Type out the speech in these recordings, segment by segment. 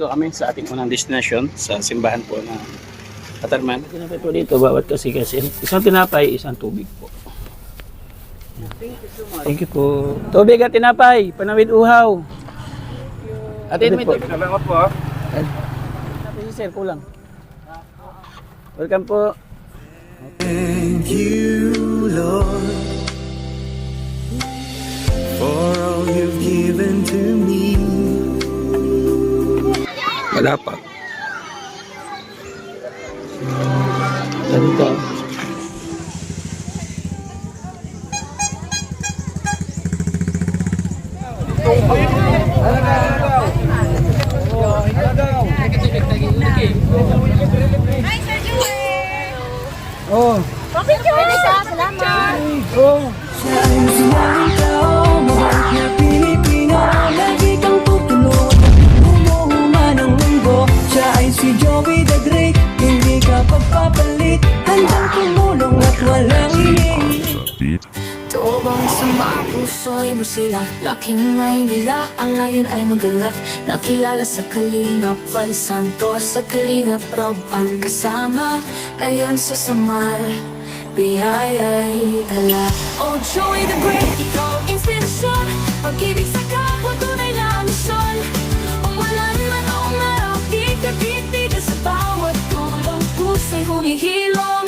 Dito kami sa ating unang destination sa simbahan po ng Katarman. Tinapay po dito bawat kasi isang tinapay, isang tubig po. Thank you po. Tubig at tinapay, panawid uhaw. Atin mo ito. Salamat po ha. Tinapay si sir, kulang. Welcome po. Thank you, Lord, for all you've given to me. Wala pa. Ganito. Oh. Salamat. Oh. Siya ay sinalitaw, mabait na Pilipino. Lagi kang tutulungan, bumuhuman ang mundo. Siya ay si Joey the Great, hindi ka pagpapalit. Handang tumulong at walang iniinit. Tubang sa mga puso'y musila, laking may nila, ang layon ay magalat. Nakilala sa Kalingap, Val Santos, sa Kalingap Rob ang kasama. Ngayon sa Samar, biyaya'y dala. Oh Joey the Great, ikaw inspirasyon, pag-ibig sa kapwa, tunay na misyon. Umulan man o umaraw, di ka titigil sa bawat tulong, puso'y humihilom.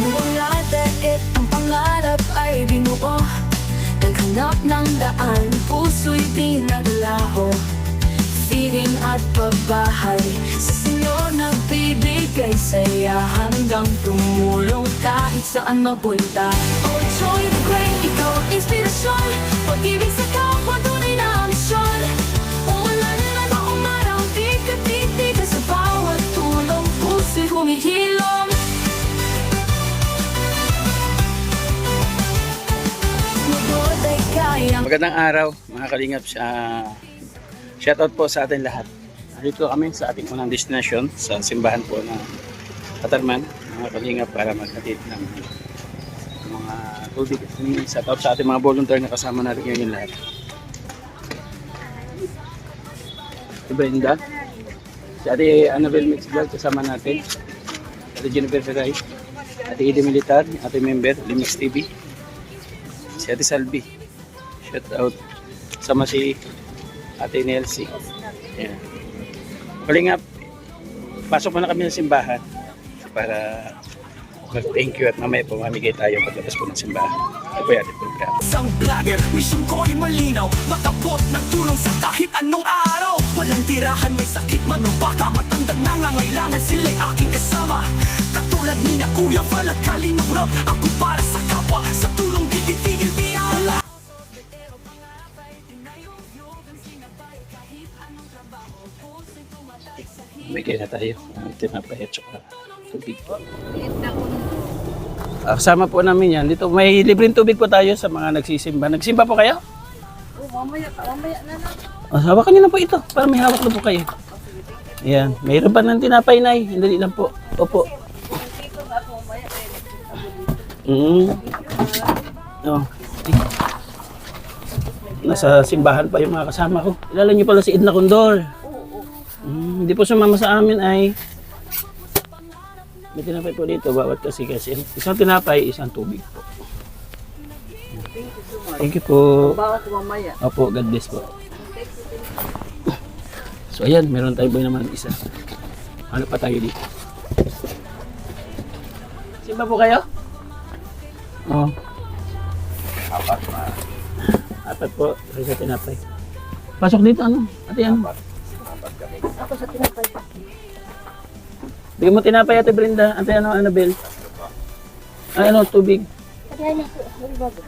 Mula daig ang pangarap ay binuo, naghanap ng daan, puso'y pinaglaho. Feeling at pagbahay, sa Senyor nagbibigay saya, hanggang tumulong kahit saan mapunta. Oh Joey the Great, ikaw inspirasyon, pag-ibig sa kapwa, tunay na misyon. Umulan man o umaraw, di ka titigil sa bawat tulong, puso'y humihilom. Magandang araw mga kalingap. Shoutout po sa atin lahat. Dito kami sa ating unang destination sa simbahan po ng Katarman, mga kalingap, para maghatid ng mga tubig. Shoutout sa ating mga volunteer na kasama natin ngayon lahat. Si Brenda, si Ate Annabel Mixvlog kasama natin, Ate Jennifer Ferray, Ate Ede Militar, Ate Member, Limix TV, si Ate Salvi. Shout out. Sama si Ate Nelsie. Ayan. Kalingap, pasok muna kami sa simbahan para mag-thank you at mamaya pumamigay tayo pagkatapos po ng simbahan. Ito po yung ating program. Isang vlogger, mission ko ay malinaw, matapot ng tulong sa kahit anong araw. Walang tirahan, may sakit man o baka matanda na ngangailangan, sila'y aking kasama. Katulad ni na Kuya Val at Kalingap Rob, ako para sa kapwa, sa tulong di titigil biyala. Bigay na tayo. Tinapay at saka tubig. Kasama po namin yan. Dito may libreng tubig po tayo sa mga nagsisimba. Nagsimba po kayo? Mamaya na lang. Hawakan niyo na po ito para may hawak na po kayo. Ayan. Mayroon pa ng tinapay, Nay. Hindi lang po. Opo. Oh. Nasa simbahan pa yung mga kasama ko. Kilala niyo pala si Edna Condor. Hindi po sumama sa amin ay may tinapay po dito bawat kasi isang tinapay, isang tubig po. Thank you po. Bawat mamaya. Opo, God bless po. So ayan, meron tayo po naman isa. Ano pa tayo dito? Simba po kayo? Oo. Apat po, isa tinapay. Pasok dito, ano? Ate, ano? Ako sa tinapay. Bigyan mo tinapay, Ate Brenda. Ate, ano, Annabel? Ay, ano, tubig. Kaya na po. Bago.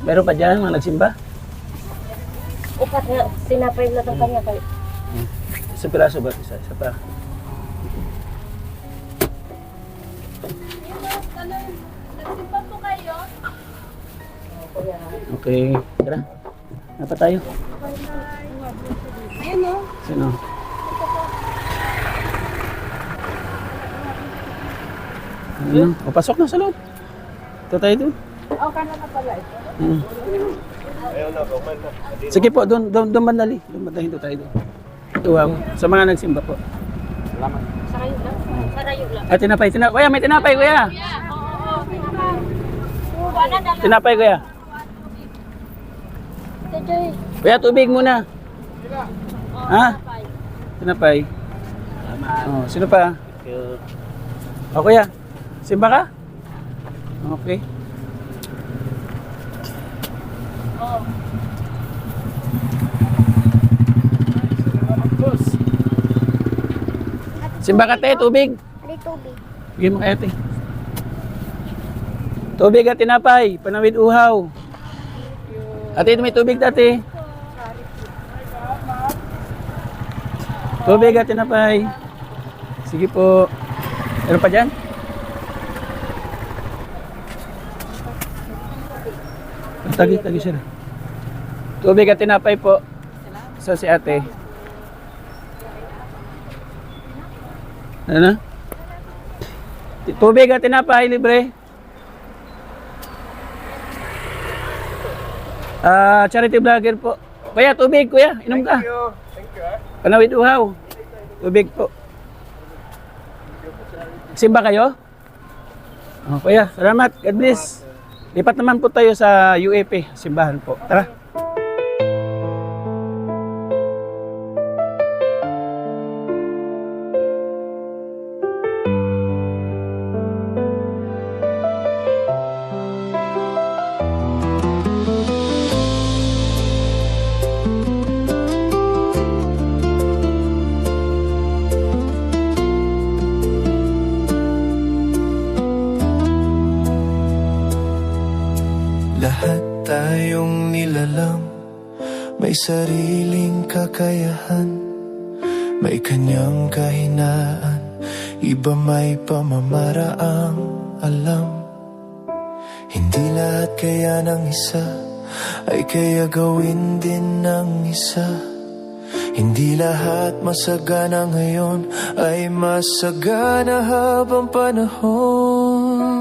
Meron pa dyan, mga nagsimba? Upat na tinapay na itong kanya kayo. Isang piraso ba? Isa pa. Okay, tara. Napa tayo? Ayun o. Sino? Ano? O, pasok na sa loob. Ito tayo doon. Sige po, doon bandali. Doon bandali tayo doon. Ito, sa mga nagsimba po. Salamat. At tinapay. Kuya, may tinapay, kuya. Tinapay, kuya. Kuya, tubig muna. Ha? Tinapay. Oh, sino pa? O, kuya. Simba ka? Okay. Simba ka, te, tubig. Tubig. Bigyan mo kaya, te. Tubig at tinapay, panawid uhaw. Ate, may tubig dati. Tubig at tinapay. Sige po. Meron pa dyan? Tagi siya. Tubig at tinapay po. So si ate. Ano na? Tubig at tinapay, libre. Charity vlogger po. Kuya, tubig, kuya. Inom ka. Thank you. Panawid uhaw. Tubig po. Simba kayo? Oh, kuya, salamat. God bless. Lipat naman po tayo sa UAP. Simbahan po. Tara. Lahat tayong nilalang may sariling kakayahan, may kanyang kahinaan, iba may pamamaraang alam. Hindi lahat kaya ng isa ay kaya gawin din ng isa. Hindi lahat masagana ngayon ay masagana habang panahon.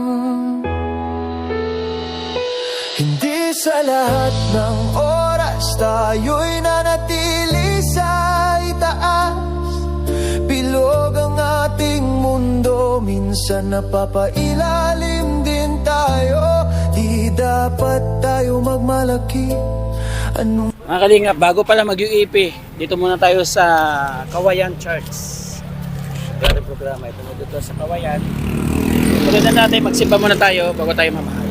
Hindi sa lahat ng oras tayo'y nanatili sa itaas. Bilog ang ating mundo, minsan napapailalim din tayo. Di dapat tayo magmalaki. Mga kalingap, bago pala mag-UAP, dito muna tayo sa Kawayan Church. Ito yung programa. Ito na dito sa Kawayan. Tuloy na natin, magsimba muna tayo bago tayo mamahal.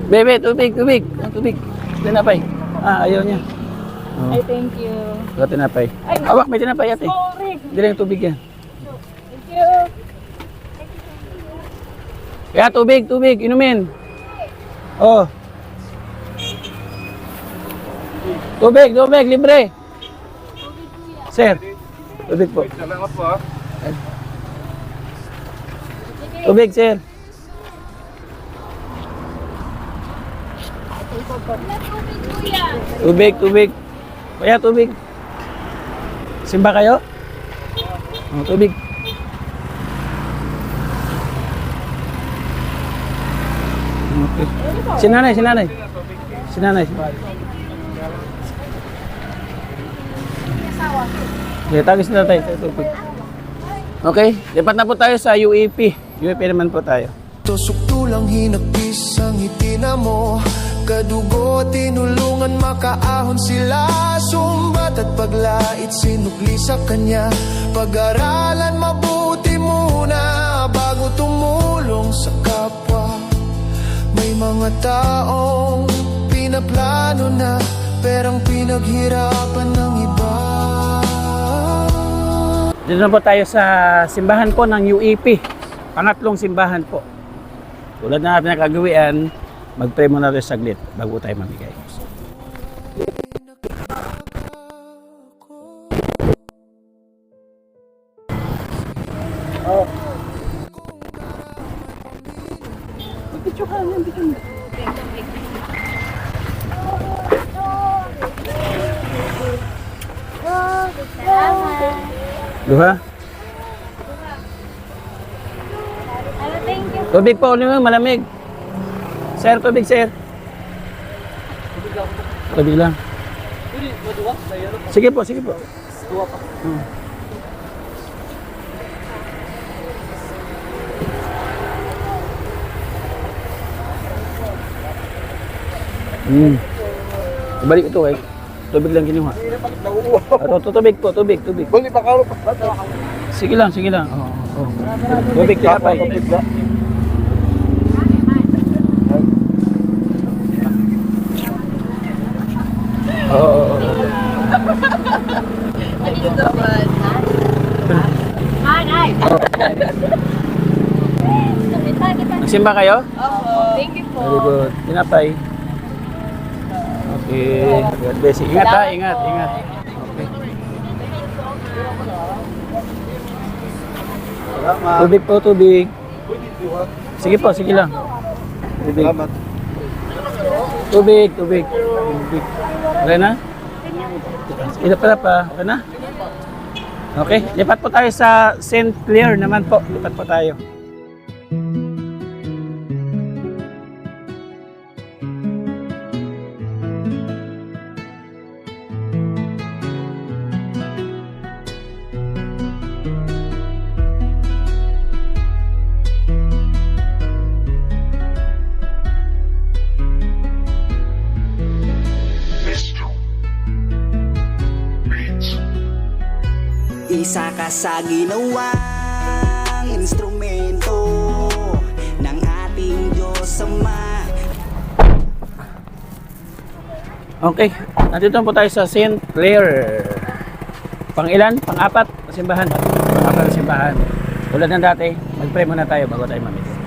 Bebe, tubig. Ang tubig. Tinapay. Ayaw niya. Oh. Ay, thank you. Ito tinapay. Awak, may tinapay ate. Sorry. Dila yung tubig yan. Thank you. Kaya tubig. Inumin. Oh. Tubig, libre. Sir. Tubig po. Salamat po ha. Tubig, sir. Tubig. Kaya tubig. Simba kayo? Oh, tubig. Okay. Sinanay. Okay, tagis na tayo. Tubig. Okay, lipat na po tayo sa UAP. UAP naman po tayo. Tusok tulang hinagpis ang hitina mo. Kadugo tinulungan makaahon sila. Sumbat at paglait sinukli sa kanya. Pag-aralan mabuti muna bago tumulong sa kapwa. May mga taong pinaplano na perang pinaghirapan ng iba. Dito na po tayo sa simbahan po ng UAP. Pangatlong simbahan po. Tulad na natin nakagawian, mag-pray muna tayo saglit bago tayo mamigay. Video ka lang, video mo. Salamat. Duha? Ano, thank you. Tubig po, ulit malamig. Sir, tubig, sir. Tubig lang. Sige po, sige po. Balik ito eh. Tubig lang kinuha. Tubig po, tubig. Sige lang, sige lang. Oo. Tubig, tinapay. Oo. Manay. Nagsimba kayo? Thank you po. Very good. Tinapay. Okay. God bless you. Ingat ha, ingat. Okay. Tubig po, tubig. Sige po, sige lang. Tubig. Tubig. Okay na? Ila pa. Okay na? Okay. Lipat po tayo sa St. Clair naman po. Lipat po tayo. Isa ka sa ginawang instrumento ng ating Diyos Ama. Okay, nandito po tayo sa St. Clair. Pang-ilan? Pang-apat na simbahan. Pang-apat na simbahan. Tulad ng dati, mag-pray muna tayo bago tayo mamit.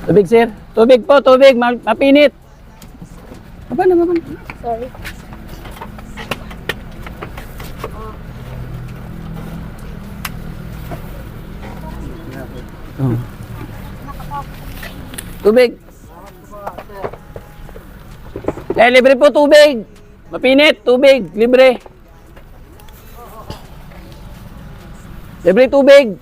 Tubig, sir. Tubig po, tubig. Mapinit. Baba na. Sorry. Oh. Tubig. Libre po tubig. Mapinit, tubig. Libre. Libre tubig.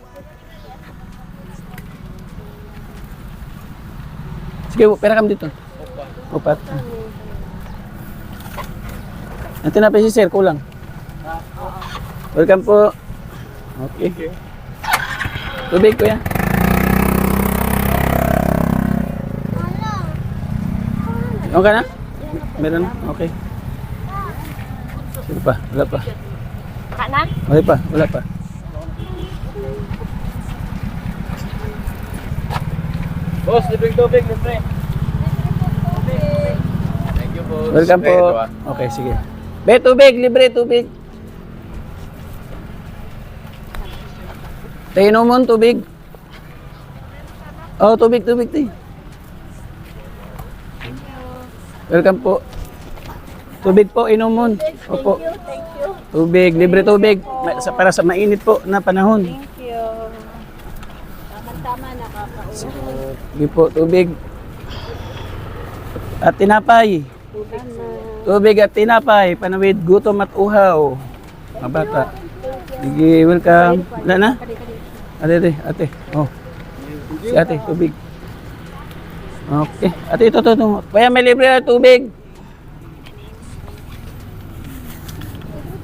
Sige, pera kami dito. Upat. Natin na pa si sir, kulang. Welcome po. Okay. Tubig ko yan. Okay ka na? Meron? Okay. Sige pa, wala pa. Kanan? Wala pa. Boss, libreng tubig, libre. Thank you, boss. Welcome po. Okay, sige. Be, tubig, libre, tubig. Tayo inumun, tubig. Oh, tubig, tayo. Welcome po. Tubig po, inumun. Opo. Thank you. Tubig, libre tubig. Para sa mainit po na panahon. Thank you. Tama-tama, nakakausap. Sige po, tubig. At tinapay. Tubig at tinapay. Panawid, gutom at uhaw. Mga bata. Sige, welcome. Wala na? Ate. Oh. Si ate, tubig. Okay. Ate, ito. Kaya may libre na tubig.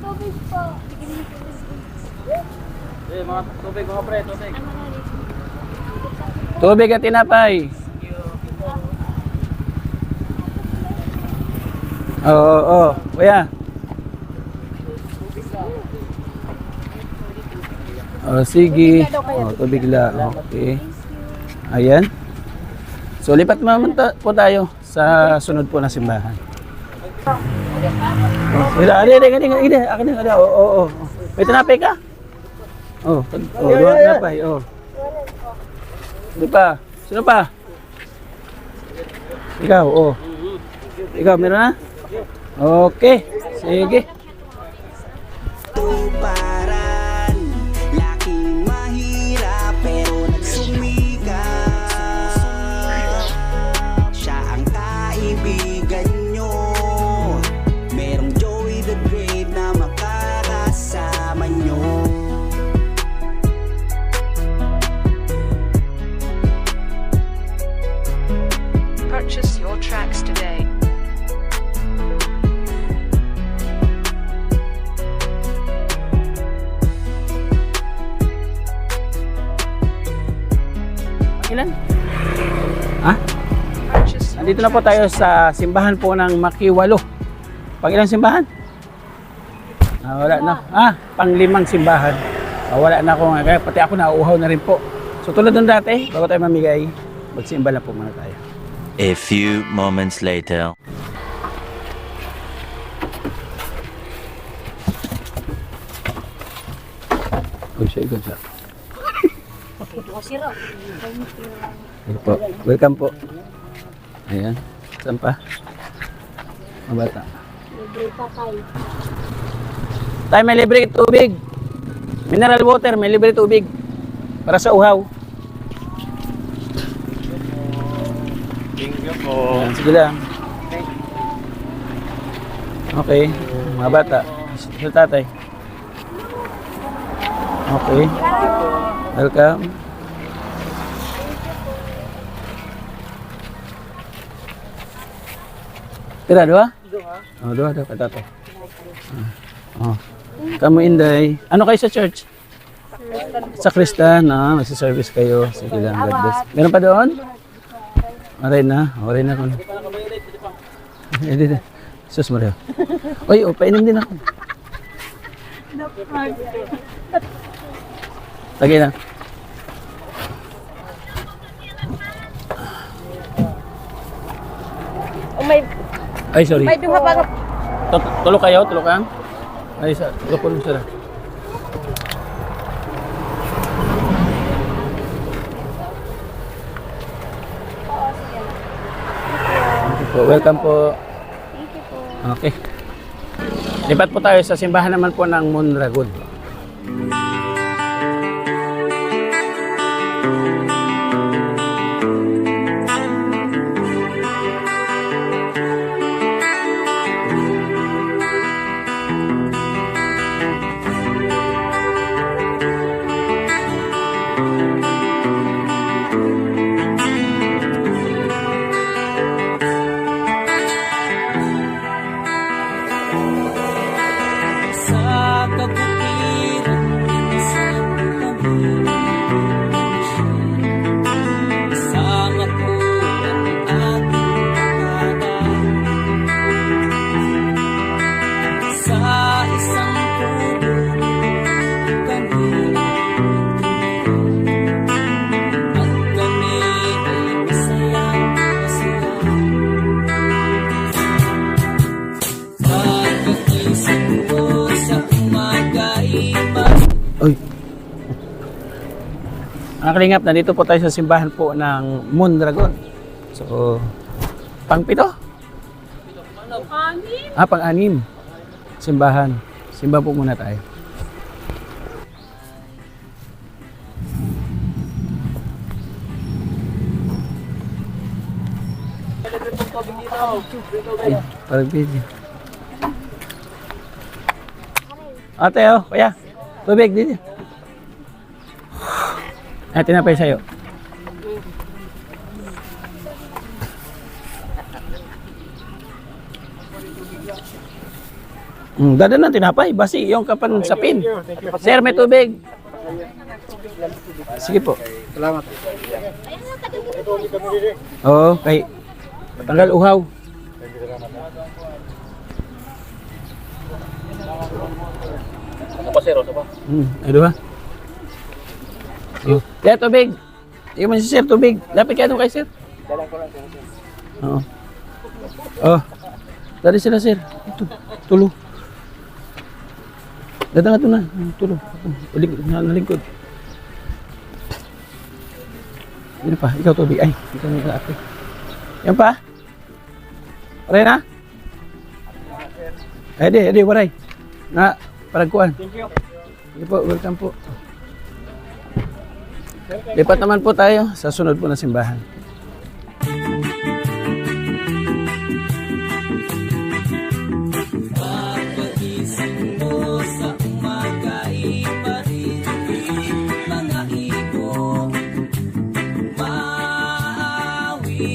Tubig po. Mga tubig, mga pre, tubig. Tubig at tinapay. Oo. Kuya. Sige. Tubig lang. Okay. Ayan. So, lipat po tayo sa sunod po na simbahan. Ida. Oo. May tinapay ka? Duha tinapay. Di pa. Sino pa? Ikaw, Ikaw, meron na? Okay. Sige. Tuparan, laking mahirap pero nagsumikat. Siya ang kaibigan nyo. Merong Joey the Great na makakasama nyo. Purchase your tracks today. Ilan? Ha? Purchase your Nandito na po tayo sa simbahan po ng Makiwalo. Pang ilang simbahan? Wala na. Pang-5 simbahan. Wala na ako. Kaya pati ako nauuhaw na rin po. So tulad ng dati, bago tayo mamigay, magsimba na po muna tayo. A few moments later. Siya. Ito po. Welcome po. Ayan. Saan pa? Mabata. Libre pa kayo. Tayo may libre tubig. Mineral water, may libre tubig. Para sa uhaw. Ayan, sige lang. Okay. Mga bata. Sa tatay. Okay. Welcome. Tira, dua? Dua kay tatay. Kamu Inday. Ano kayo sa church? Sa Kristan, magsiservice kayo. Sige lang, God bless. Meron pa doon? Aray na ko. Sus Maria. Oy, painom din ako. Lagi na. Ay, sorry. May duha pa. Tulog kayo? Tulog kang? Ay, tulog po sila. Welcome po. Thank you po. Okay. Lipat po tayo sa simbahan naman po ng Mondragon. Sa kabutiran ng isang tabi, isang ako ang ating pagkada. Sa isang puno kami at kami ay masaya. Pag-isip ko sa umaga Uy. Mga kalingap, nandito po tayo sa simbahan po ng Mondragon. So, pang-7? Pang-6. Simbahan. Simba po muna tayo. Ay, parang busy. Ate, kuya. Tubig, dito. Tinapay sa'yo. Dada ng tinapay. Basi, yung kapan sapin. Sir, may tubig. Sige po. Salamat. Oo, kay tanggal uhaw. Ano ba? Oh. Kaya tubig. Yung man si sir, tubig. Lapit kayo kay sir. Oo. Oh. Dari sila sir. Ito. Tulo. Datang ito na. Tulo. Nalingkod. Yan pa. Ikaw tubig. Ay. Ikaw na ate. Yan pa. Paray na? Edi, waray. Na, paragkuhan. Thank you. Sige po, welcome po. Lipat naman po tayo sa sunod po na simbahan. Pagkagising mo sa umaga ay maririnig mga ibon maawi.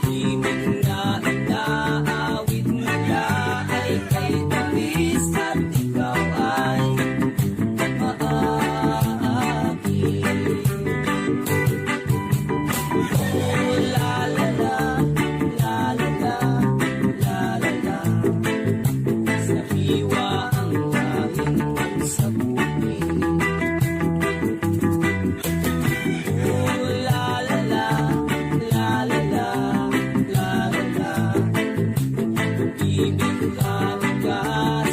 Himig na inaawit nila ay kay Davis at ikaw ay maaagi. Oh, la la la, la la la, la la la. Sa hiwa ang hangin sa buhay. Oh, la la la, la la la, la la la. Ibig ka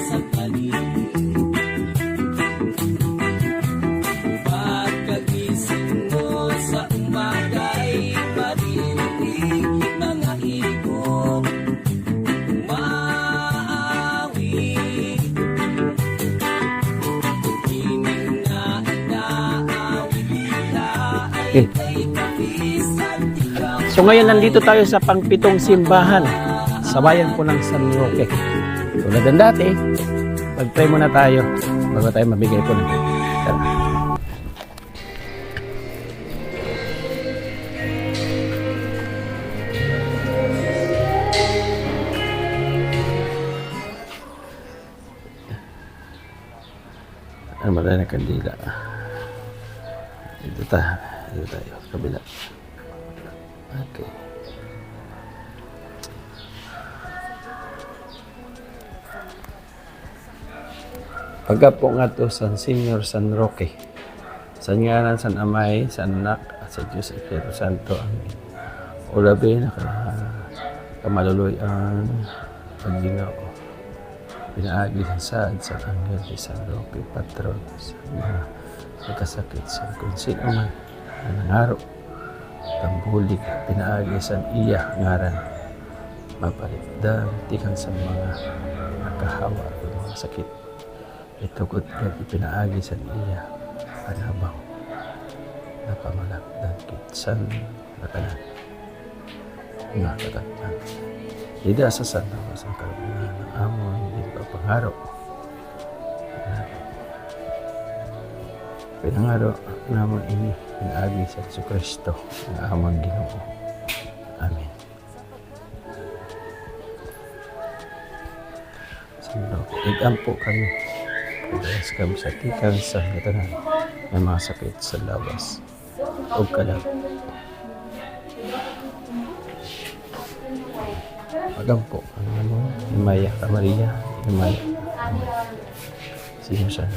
sa paligid. Pagkagising mo sa umaga ay maririnig mga ibon maawi. Himig na inaawit nila ay kay Davis at ikaw. So ngayon nandito tayo sa pangpitong simbahan sa bayan po ng San Roque. Tulad ng dati, mag-pray muna tayo bago tayo mabigay po ng tara. Ano ba tayo ng kandila? Dito tayo, kabila. Okay. Pagka po nga to San Senior San Roque. Sa ngalan San Amay, San Anak, at sa Diyos Espiritu Santo. Amen. O labi na kamaluluyan, pagginoo. Pinaagi sa saad sa Anghel ni San Roque, patron sa mga nagkasakit sa kung sino man na nangaro. Tambulig, pinaagi sa iya ngaran. Mapaligdan, tikang sa mga nakahawa at mga sakit. Itugot ka ipinaagi sa iya anabang napamalakdan kitsan nakanan nga katatnan. Ida sa sana sa kalunan ng amon din papangaro. Pinangaro namon ini pinaagi sa Jesucristo ng amon Ginoo. Amen. Igampo kami. Pagayas kami sa tikang sa katanan. May mga sakit sa labas. Huwag ka lang. Magampo. Ano? Himaya ka Maria. Himaya. Sige siya.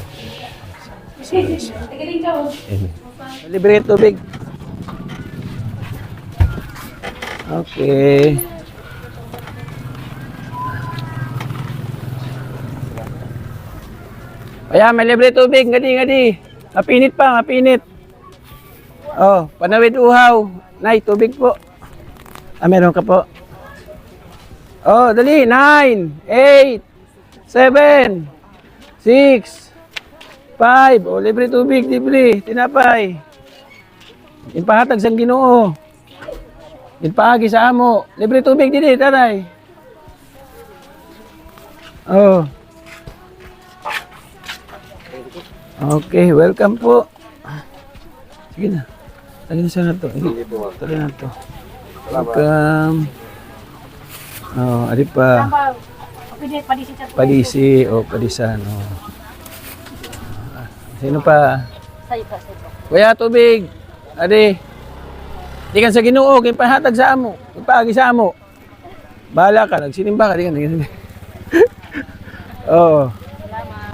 Amen. Libre tubig. Okay. Kaya may libre tubig, ngadi. Mapinit pa, mapinit. Oh, panawid uhaw. Nay, tubig po. Ah, meron ka po. Oh, dali. 9, 8, 7, 6, 5. Oh, libre tubig, libre. Tinapay. Inpahatag sa Ginoo. Inpaagi sa amo. Libre tubig, dili, tatay. Oh. Okay, welcome po. Sige na. Lagi na siya na to. Tuloy na to. Welcome. Oh, adi pa. Padisi o padisan. Oh. Sino pa? Kuya, tubig. Adi. Di kan sa Ginoo, ipahatag sa amo. Ipaagi sa amo. Bahala ka, nagsinimba ka. Di kan. Oo.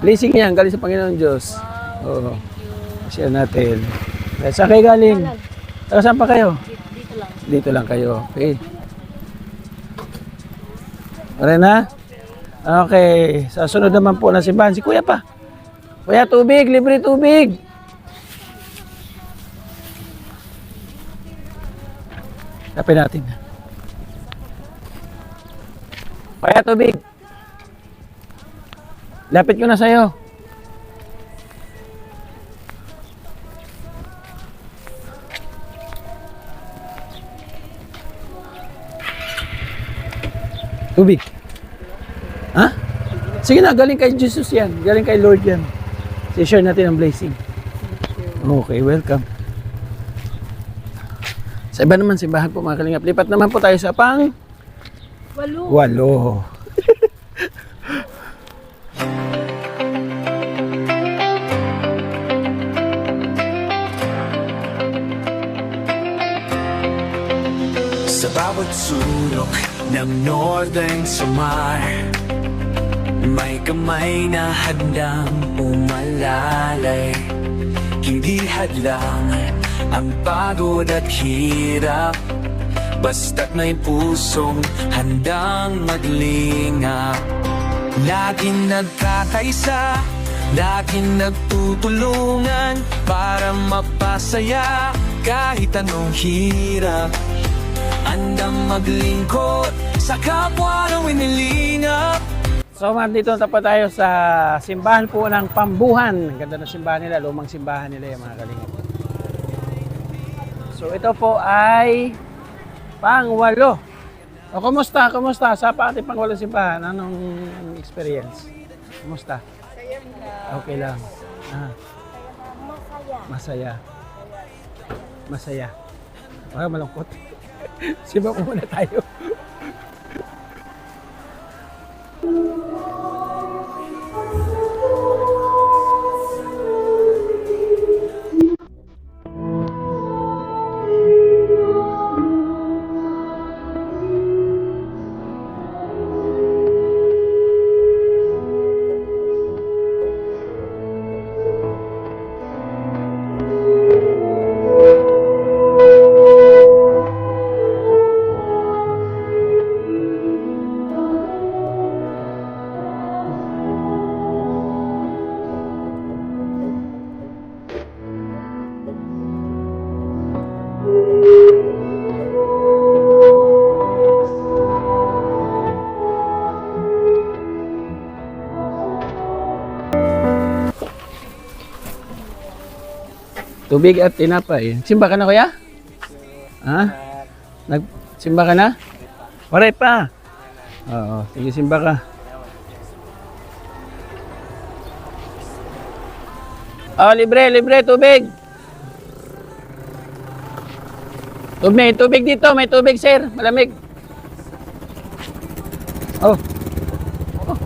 Blessing yan, galing sa Panginoon Diyos. Oo. Share natin. Saan kayo galing? Taga saan pa kayo? Dito lang. Dito lang kayo. Okay. Okay na? Okay. Sa sunod naman po na simbahan, si Kuya pa. Kuya, tubig. Libre tubig. Tapin natin. Kuya, tubig. Lapit ko na sa'yo. Tubig. Ha? Sige na, galing kay Jesus yan. Galing kay Lord yan. I-share natin ang blessing. Okay, welcome. Sa iba naman, simbahan po mga kalingap. Lipat naman po tayo sa Walo. Sa bawat sulok ng Northern Samar, may kamay na handang umalalay. Hindi hadlang ang pagod at hirap, basta't may pusong handang maglingap. Laging nagkakaisa, laging nagtutulungan para mapasaya kahit anong hirap. Andang maglingkod sa kapwa ng inilingap. So, dito na pa tayo sa simbahan po ng Pambuhan. Ang ganda ng simbahan nila, lumang simbahan nila yung mga kalingap. So, ito po ay pang-walo. O, kumusta? Kumusta? Sa ating pang-walo simbahan, anong experience? Kumusta? Okay lang. Masaya. Masaya. Wala malungkot. Simba po muna tayo. Tubig at tinapay. Simba ka na, kuya? Ha? Simba ka na? Waray pa. Oo, sige, simba ka. Oh, libre, tubig. Tubig dito, may tubig, sir. Malamig. Oh,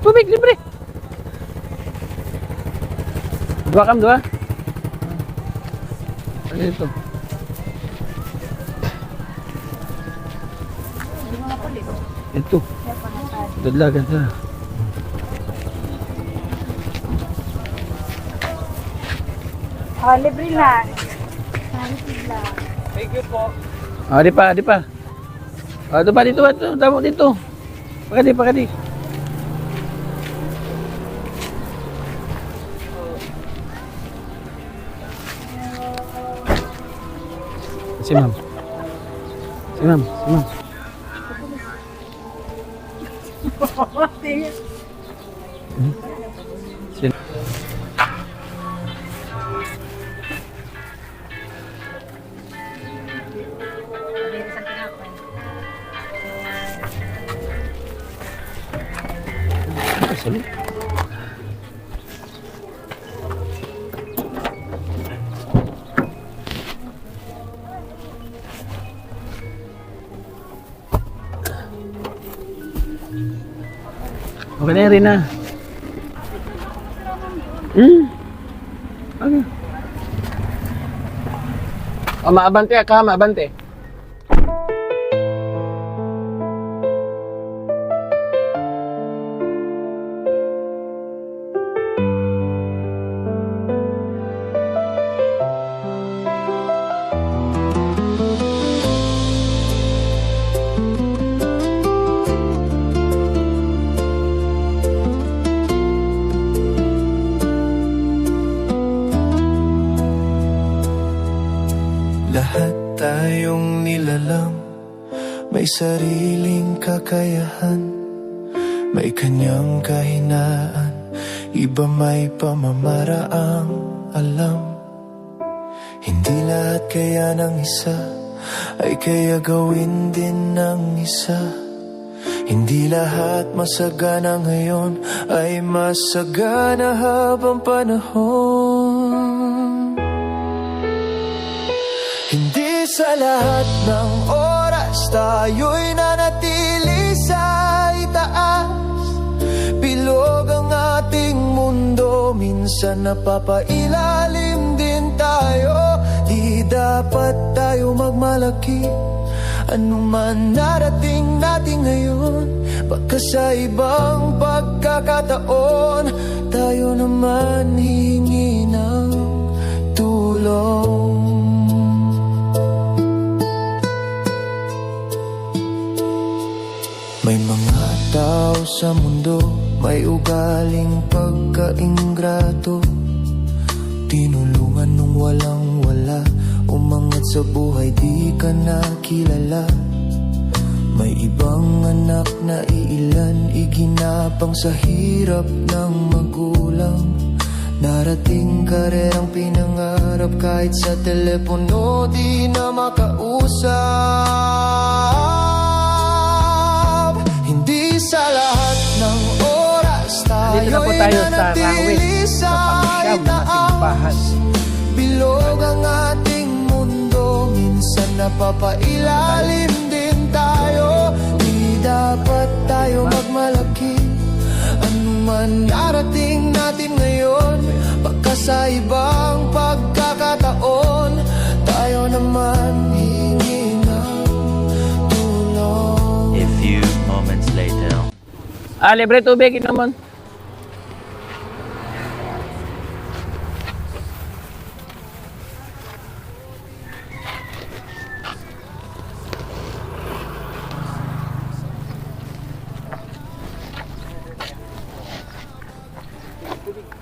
tubig, libre. Dua. Ano ito? Ito. Dalagan sa. Libre lang. Libre lang. Thank you po. Di pa. Dito. Tamo dito. Pakadi. Si ma'am. Sorry. Okay na rin na. Okay. Maabante ka, maabante. Lahat tayong nilalang may sariling kakayahan, may kanyang kahinaan, iba may pamamaraang alam. Hindi lahat kaya ng isa ay kaya gawin din ng isa. Hindi lahat masagana ngayon ay masagana habang panahon. Hindi sa lahat ng oras tayo'y nanatili sa itaas. Bilog ang ating mundo, minsan napapailalim din tayo. Di dapat tayo magmalaki, anuman narating natin ngayon. Baka sa ibang pagkakataon tayo naman hihingi ng tulong. May mga tao sa mundo, may ugaling pagkaingrato. Tinulungan nung walang-wala, umangat sa buhay di ka nakilala. May ibang anak na iilan, iginapang sa hirap ng magulang. Narating karerang pinangarap, kahit sa telepono di na makausap. Hindi sa lahat ng oras Dito na po tayo'y tayo sa nanatili Rawis, sa sa pagsyam ng ating bahay. Bilog ang ating mundo, minsan napapailalim din tayo. Di dapat tayo magmalaki, anuman narating natin ngayon. Baka sa ibang pagkakataon tayo naman hihingi ng tulong. A few moments later. Libre tubig, naman.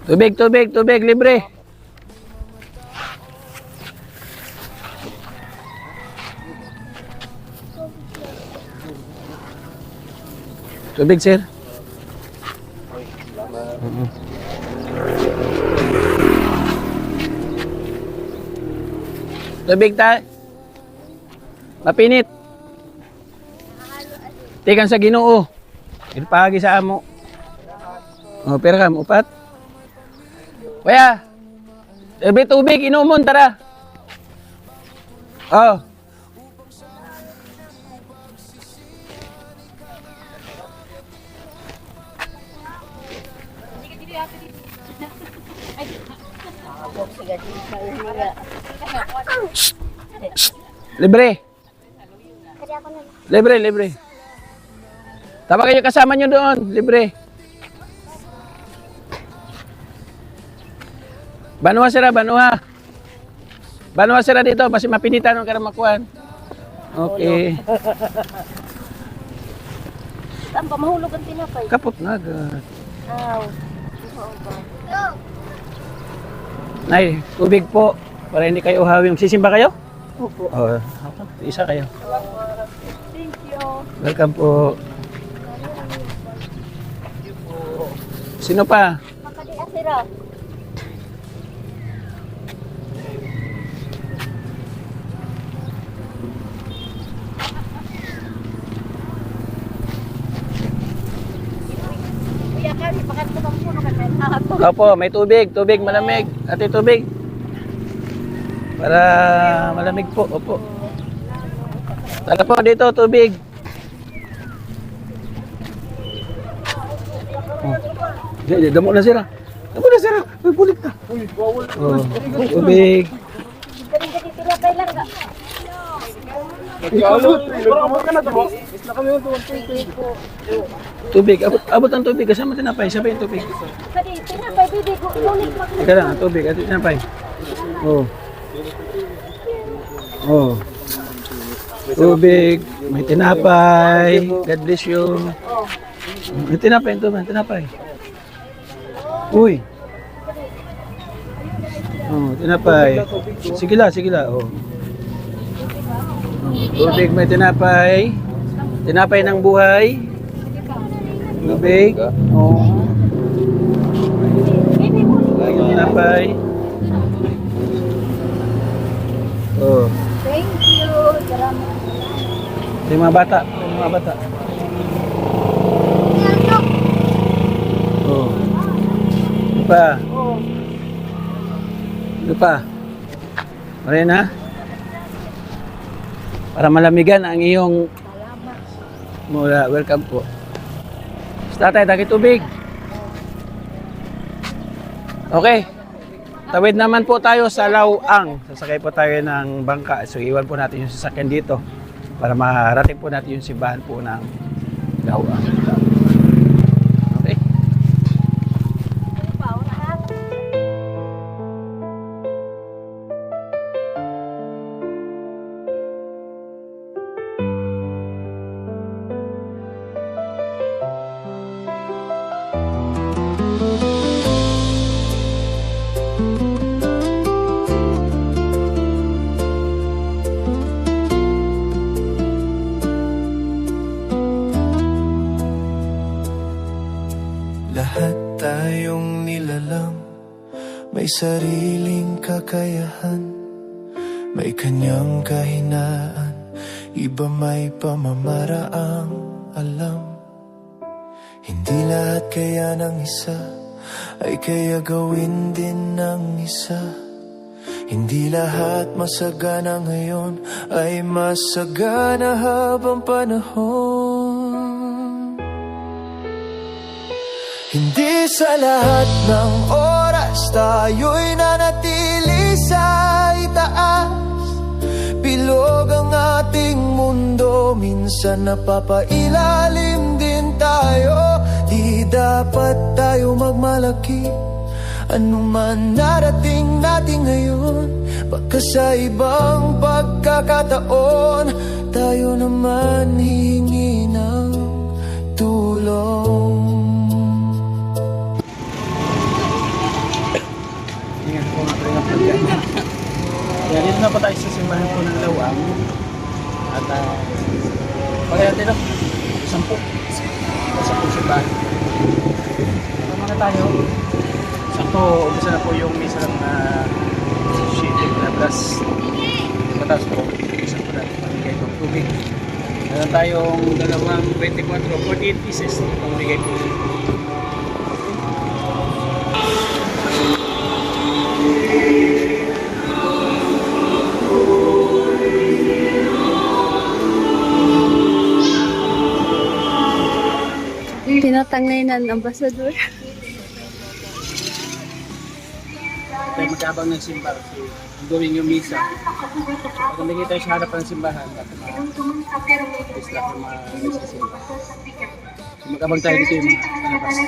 Tubig, libre. Tubig, sir. Tubig ta. Mapinit. Tikan sa Ginoo. Ilpagi sa amo. Oh, pera ka, upat. Kuya, tubig, inumon, tara. Oh. Libre. Libre. Tama kayo kasama nyo doon, libre. Banuha sira, banuha. Banuha sira dito, kasi mapinitan ng karamakuan. Okay. Saan ba mahulog ang tinapay? Kapot na agad. Aw. Nay, tubig po. Para hindi kayo uhawing. Sisimba kayo? Opo. Oo. Isa kayo. Thank you. Welcome po. Sino pa? Makadi asira. Kuya Kari, bakit ko bang puno ka na? Opo, may tubig. Tubig, malamig. Ate, tubig. Para malamig po. Opo. Tara po dito, tubig. Oh. Damo na sila. Uy, bulit na. Oh, tubig. Galing-galing tinapay lang ka. Tubig. Abot ang tubig. Kasama tinapay. Sabay yung tubig. Kadi, tinapay, bibi ko. Tulik mag- Teka lang, ang tubig. At tinapay. Oh. Oh. Tubig. May tinapay. God bless you. May tinapay ito, may tinapay. Uy. Oh, tinapay. Sige la, sige la. Oh. Tubig, may tinapay. Tinapay ng buhay. Tubig. Oo. Tinapay. Oh. Thank you. Salamat. Ito yung mga bata. Ito yung mga bata. Oh. Ito pa. Oh. Ito pa. Marina? Para malamigan ang iyong mula. Welcome po. Tatay, tagi tubig. Okay. Tawid naman po tayo sa Lawang. Sasakay po tayo ng bangka. So, iwan po natin yung sasakyan dito para maharating po natin yung simbahan po ng Lawang. Okay. Lahat tayong nilalang may sariling kakayahan, may kanyang kahinaan, iba may pamamaraang alam. Hindi lahat kaya ng isa ay kaya gawin din ng isa. Hindi lahat masagana ngayon ay masagana habang panahon. Hindi sa lahat ng oras tayo'y nanatili sa itaas. Bilog ang ating mundo, minsan napapailalim din tayo. Di dapat tayo magmalaki, anuman narating natin ngayon. Baka sa ibang pagkakataon, tayo naman hihingi ng tulong. Kaya dito na po tayo sa simbahan po ng Lawang. At pagkaya natin no? 10 simbahan. Tama na tayo. Sakto, umpisa na po yung misa ng shading na plus. Mataas po, umpisa po natin pamigay po tubig. Meron tayong dalawang 48 pieces na pamigay po. Tinatangay ng ambasador. Tayo magkabang ng simba kasi gawin yung misa. Pag nandito tayo sa harapan ng simbahan, dapat isla yung mga nagsisimba. So magkabang tayo dito yung mga palabas.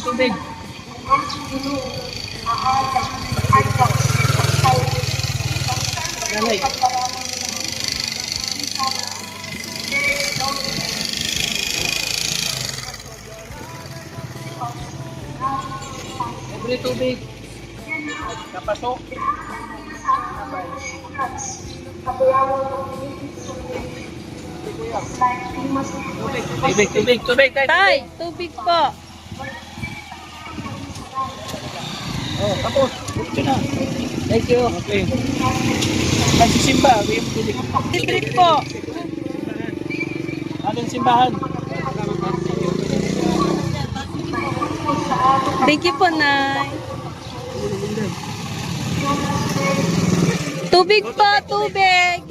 Tubig. Nanay. Libre tubig. Kapasok. Tubig. Tay, tubig po. Oh, tapos. Ito na. Thank you. Okay. Magsisimba. Tubig. Libre po. Ating simbahan. Thank you po, Nay. Tubig po, tubig.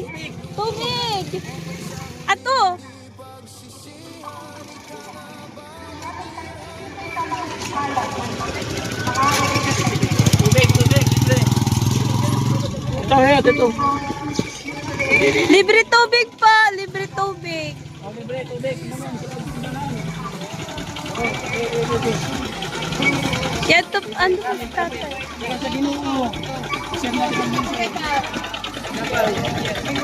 Tubig. Ato. Tubig. Ito. Libre tubig po, libre tubig. Oh, libre tubig. Yan to, ano po si tatay?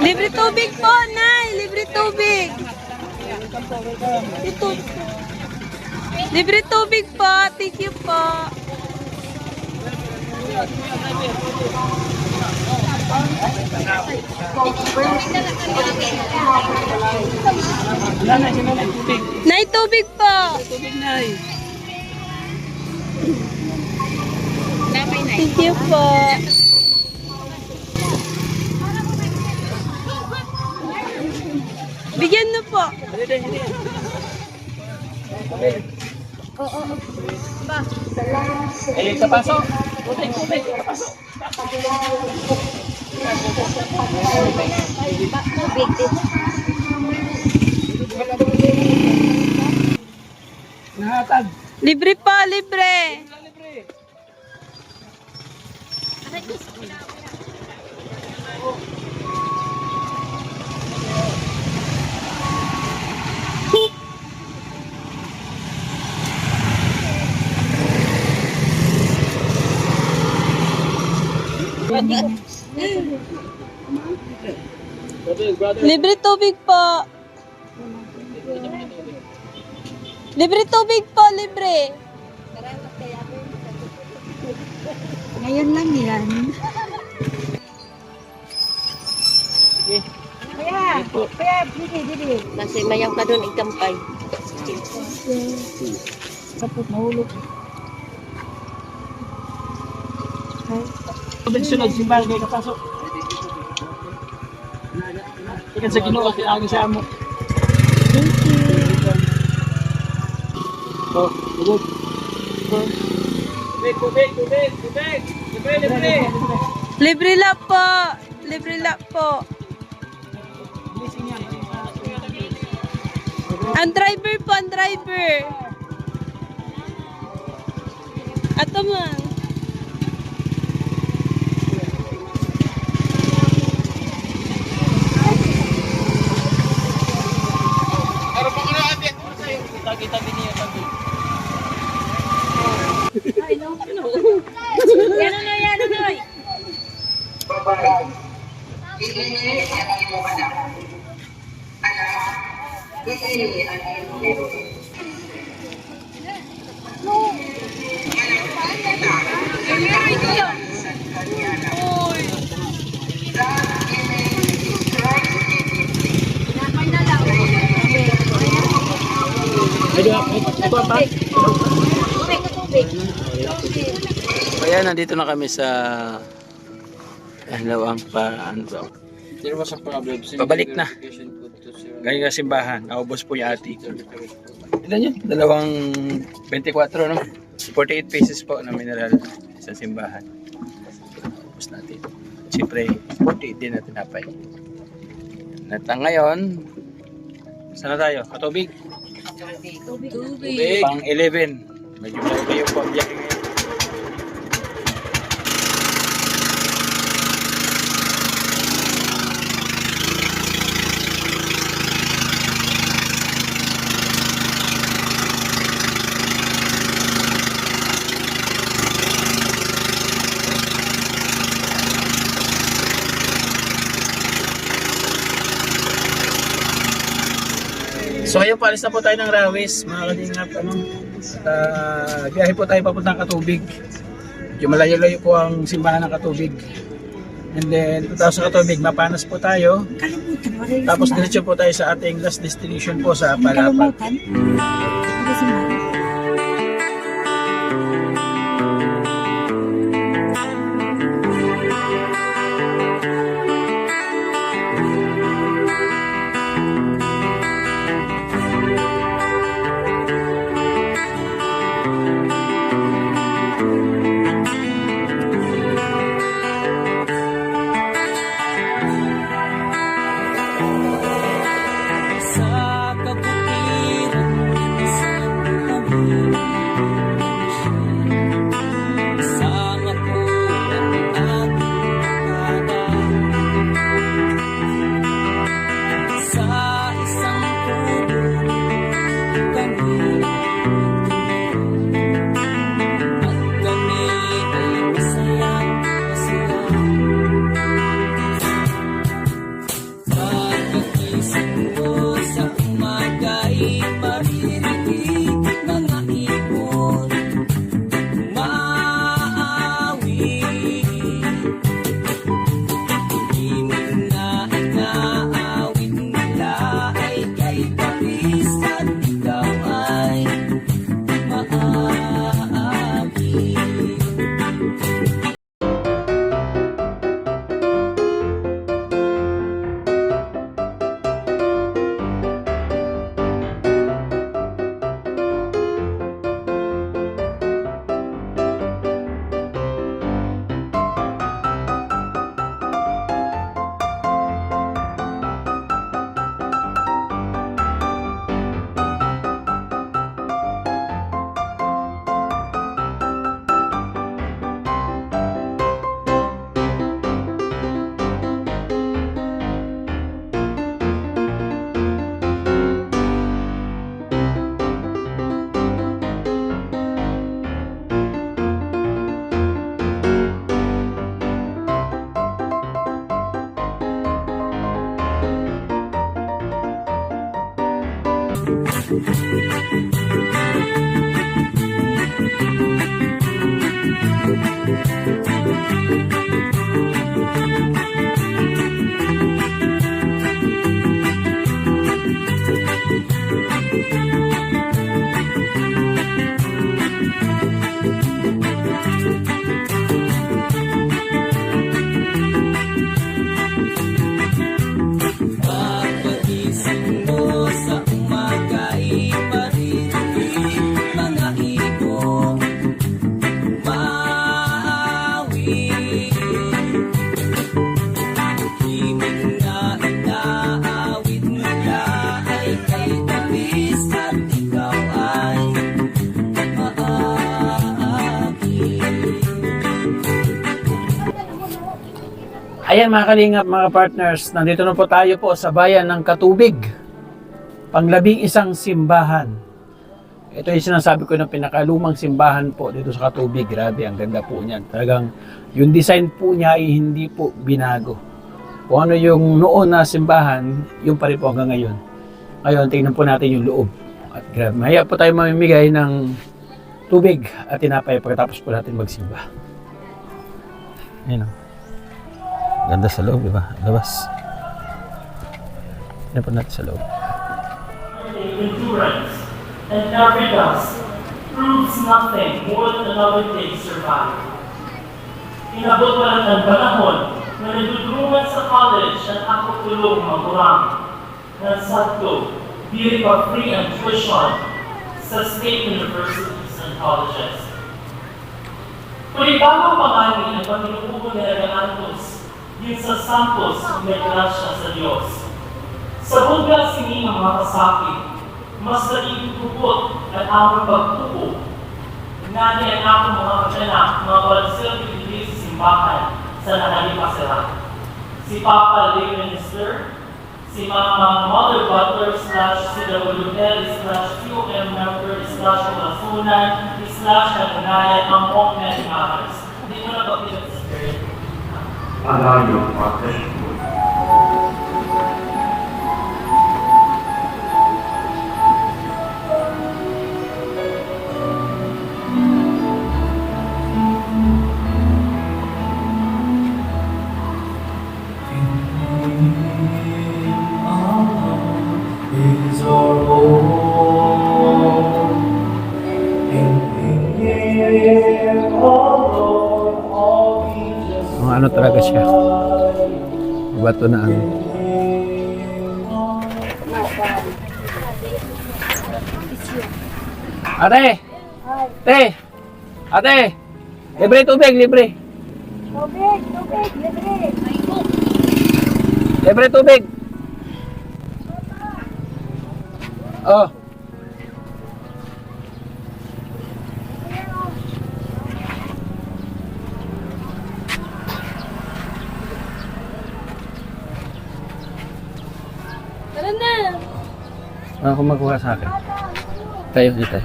Libre tubig po, Nay. Libre tubig. Ito. Libre tubig po. Thank you po. Nanay, si nanay, tubig. Nay, tubig po. Tubig, nay. Thank you po. Bigyan na po. Eh, kapasok. Tubig, tubig, kapasok. Nahatag. Libre po, libre. Libre tubig po. Libre tubig po, libre. Ngayon lang yan. Kasi mayang ka doon ikampay. Tubig sunod, simbahan kayo kapasok. Ikan sa Ginoo, kailangan sa amo. Oh, tubig. Tubig, tubig, tubig. Libre, libre. Libre lang po. Libre lang po. Ang driver po, ang driver. Ato man. Tabi-tabi niya, tabi. Yan na. Kaya nandito na kami sa Lawang pa ano daw. There was a problem. Pabalik na. Galing na simbahan. Naubos po yung ati. Ilan yun? Dalawang 24, no? 48 pesos po na mineral sa simbahan. Tapos natin. Siyempre, 48 din na tinapay. At ngayon, saan na tayo? Katubig? Tubig. Pang 11. Medyo malayo po ang biyahe ngayon. So ayun, paalis na po tayo ng Rawis, mga kalingap, biyahe po tayo papuntang Katubig. Medyo malayo-layo po ang simbahan ng Katubig. And then, pagkatapos sa Katubig, mapanas po tayo. Tapos diretso po tayo sa ating last destination po sa Palapan. Sa kabutiran, sa Ayan mga kalingap, mga partners, nandito na po tayo po sa bayan ng Katubig. Panglabing isang simbahan. Ito yung sinasabi ko ng pinakalumang simbahan po dito sa Katubig. Grabe, ang ganda po niyan. Talagang yung design po niya ay hindi po binago. Kung ano yung noon na simbahan, yung pa rin po hanggang ngayon. Ngayon, tingnan po natin yung loob. At grabe, maya po tayo mamimigay ng tubig at tinapay pagkatapos po natin magsimba. Ayan o. Ganda sa loob, di ba? Labas. Tingnan po natin sa loob. Endurance and never does proves nothing more than another day survive. Inabot pa lang ang panahon na nagdudulungan sa college at ako tulong magurang ng sadto, di pa free and tuition sa state universities and colleges. Kung bago pangani ang pagkinuubo ni Regalantos, yun sa Santos may grasya sa Diyos. Sa buga sini ng mga kasakit, mas nagigugubot at among pagtubo. Nani ang akong mga kaganak, mga palasilbi dito sa simbahan sa nakalipasira. Si Papa Lay Minister, si Mama Mother Butler / CWL / QM member / Lasunan / Nagunaya ang Hong Many Matters. Hindi mo na pagpilit sa spirit. Alayo Protection. Is our home. In Him, our Lord, all ages. Mga ano talaga siya. Bato na ang... Ate! Ate! Ate! Libre tubig, libre! Tubig, libre. Libre tubig! Oh. Tara na. Ako magkuha sa akin. Tayo, dito tayo.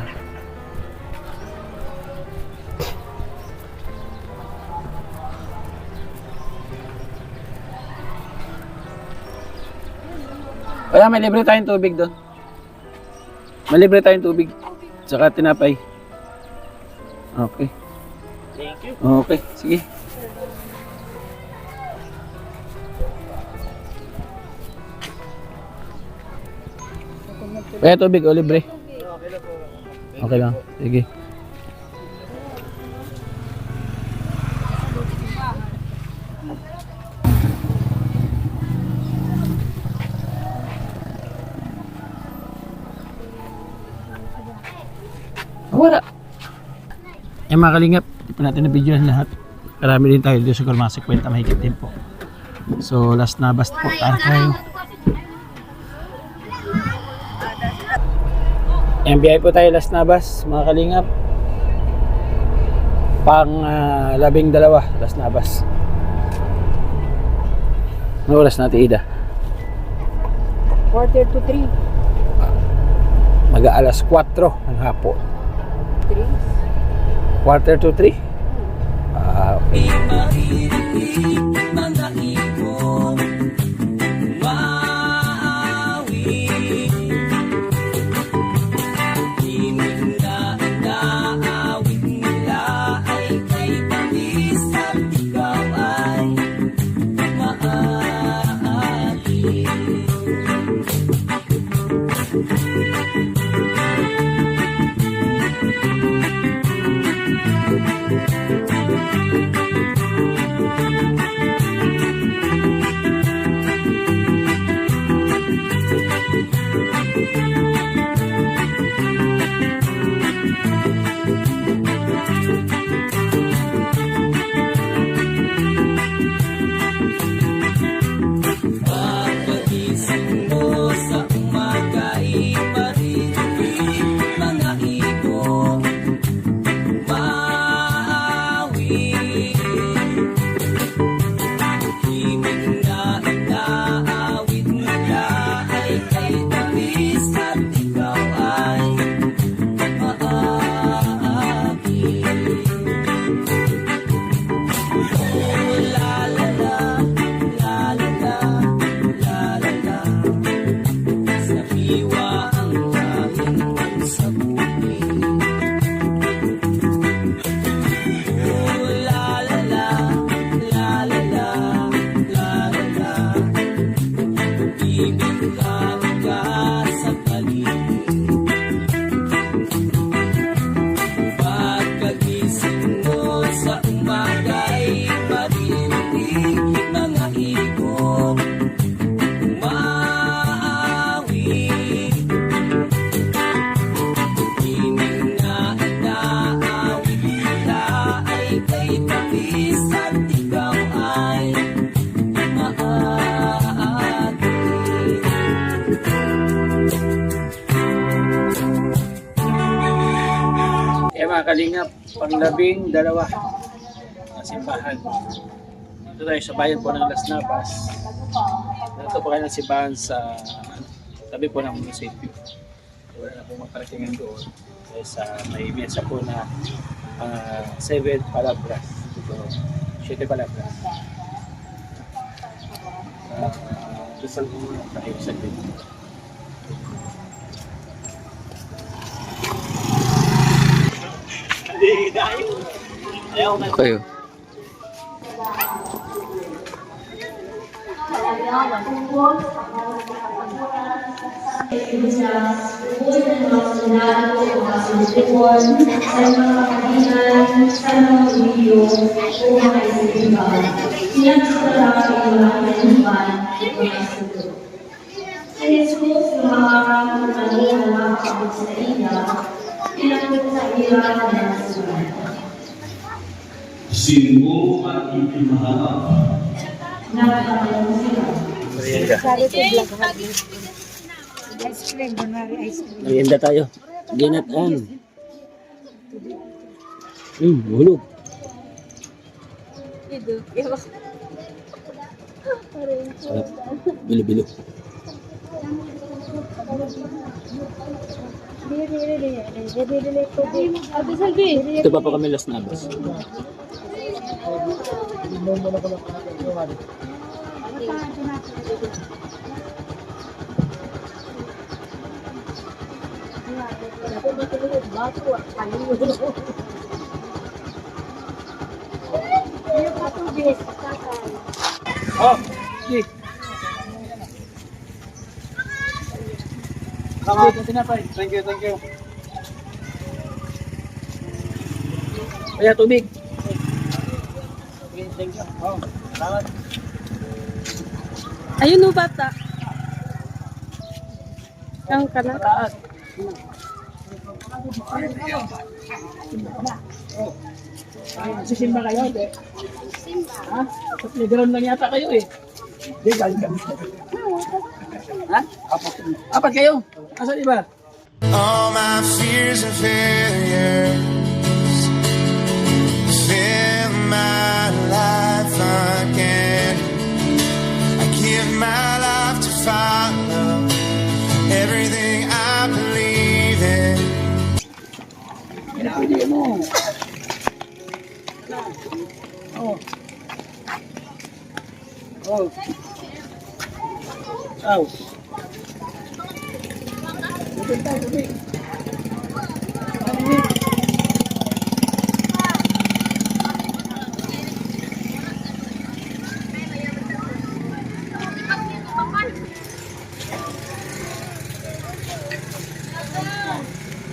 Kaya may libre tayong tubig doon. May libre tayong tubig. Tsaka tinapay. Okay. Thank you. Okay, sige. Kaya tubig o libre? Okay lang. Sige. Wala. Eh mga kalingap, hindi pa natin na-videohan lahat. Karami din tayo dito sa Gormasa kwenta, mahigit din po. So last na basta po tayo. MBI po tayo last na bus, mga kalingap. Pang 12 last na bus. Ano oras natin, Ida? 2:45 Mag-aalas 4 ng hapon. 2:45? Okay. Kalingap, panglabing dalawa na simbahan. Dito tayo sa bayan po ng Las Navas. Dito po kayo ng simbahan sa tabi po ng munisipyo. Wala na po maparatingan doon. Kaya sa may mesa po na 7 palabras. Dito, 7 palabras. Dasal po muna tayo sa dito. Kayo. Sino ang ipinahanap? Merienda tayo. Ginatan. Hulog. Sarap. Bilo-bilo. Ito pa kami Las Navas. Oh, sige. Thank you. Kaya tubig. Thank you. Oh, salamat. Ayun o bata. Ang kana. Taas. Sisimba kayo, de? Ha? Playground lang yata kayo eh. Di, galing kami. Ha? Apat kayo? Asan iba? All my fears and failures fill my life again. I give my life to follow everything I believe in. Pwede mo. Oh. Oh. Ow. Tubig.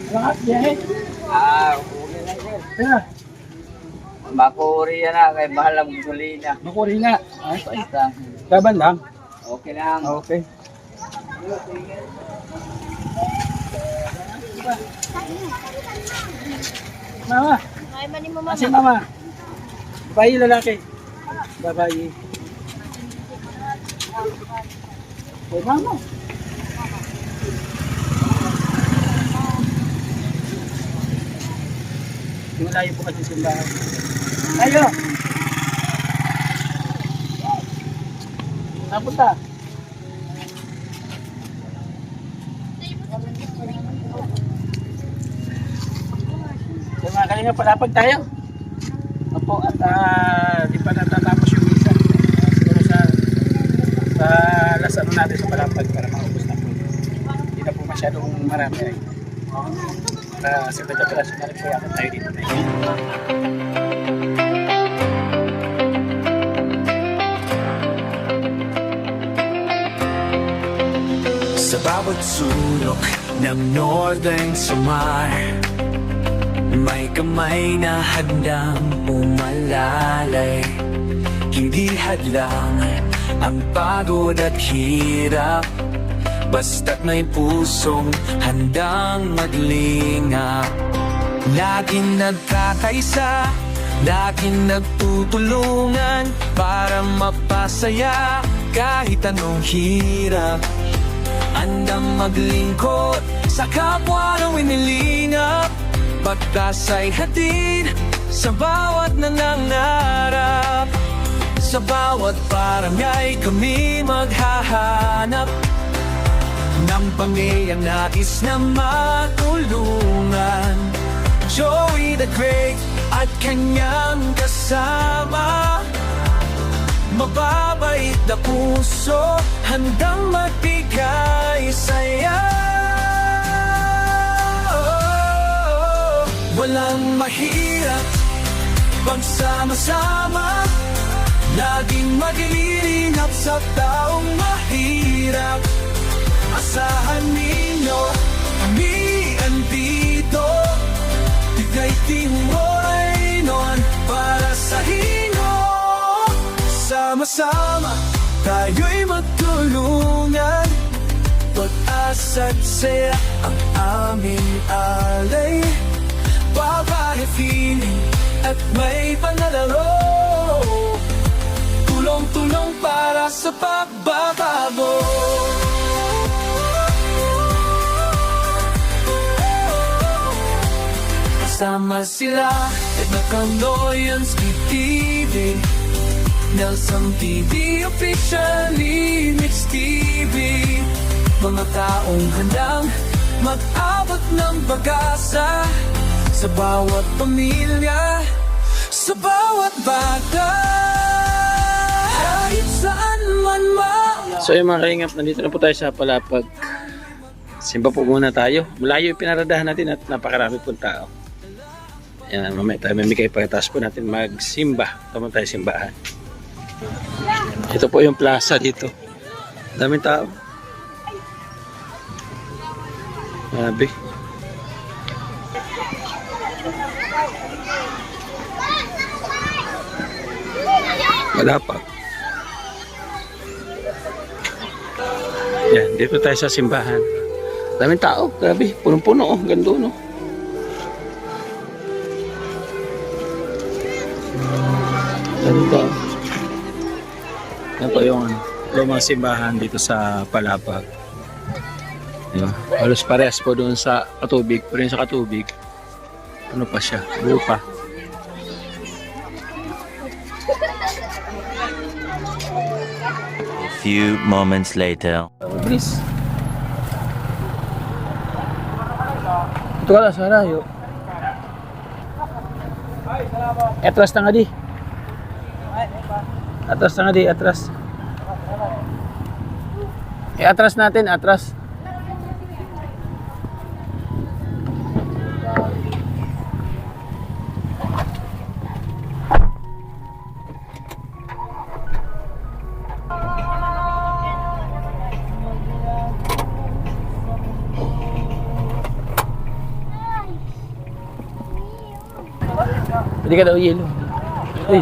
Lahat biyahe. Okay lang sir. Kaya, Makuri yan na, kay mahal ang gasolina. makuri nga. Ay, Basta, laban lang. okay lang. Okay. Mama, Ay, mani mo mama. asin mama. Babae lalaki. Babae. Oh, mama. Malayo po kasi simbahan. Ayo! Napunta. So mga kalinga, palapag tayo. Opo, at di pa natatapos yung misa. Siguro sa last ano natin sa palapag para maubos na po. Hindi na po masyadong marami. Sa pagkakalas na rin po yata tayo dito. Sa bawat sulok ng Northern Samar, may kamay na handang umalalay. Hindi hadlang ang pagod at hirap, basta't may pusong handang maglingap. Laging nagkakaisa, laging nagtutulungan para mapasaya kahit anong hirap. Handang maglingkod sa kapwa ng inilingap pagkasa'y hatid sa bawat nangangarap. Sa bawat barangay kami maghahanap ng pamilyang nais na matulungan. Joey the Great at kanyang kasama, mababait na puso, handang magbigay saya. Walang mahirap pagsama-sama, laging maglilingap sa taong mahirap. Asahan ninyo, kami andito, bigay timoy noon para sa inyo. Sama-sama, tayo'y magtulungan, pag-asa't saya ang aming alay. Babae feeling at may panlalaro, tulong-tulong para sa pagbabago. Kasama sila Edna Candoyans, TV, Nelson TV, officially Mix TV. Mga taong handang mag-abot ng pag-asa sa bawat pamilya, sa bawat bata, kahit saan man So yung mga kaingap, nandito na po tayo sa Palapag. Simba po muna tayo. Malayo yung pinaradahan natin at napakarami pong tao. Yan, mamaya tayo mamigay pagkatapos po natin magsimba. Tama tayo simbahan. Ito po yung plaza dito. Daming tao. Grabe. Palapag. Yan, dito tayo sa simbahan. Daming tao, grabe. Punong-puno, oh. Ganda, no? Daming tao. Yan po yung lumang simbahan dito sa Palapag. Diba? Halos parehas po doon sa Katubig. Pero yun sa Katubig, ano pa siya? Lupa. A few moments later. Please. Ito ka lang sa harayo. Atras na nga di. Atras na nga di, atras. Atras natin, atras. Pwede ka daw yelo. Uy,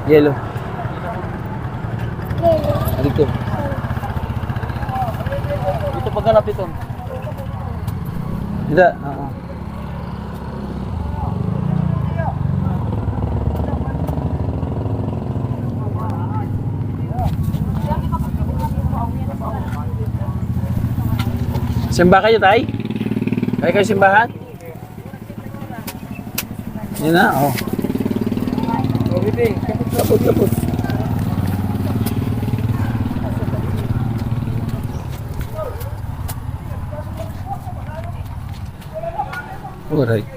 yelo. Dito. Dito pagkalap ito. Hindi, oo. Simba kayo, tay? Kaya kayo simbahan? Yan na, oh. Kapot. Alright.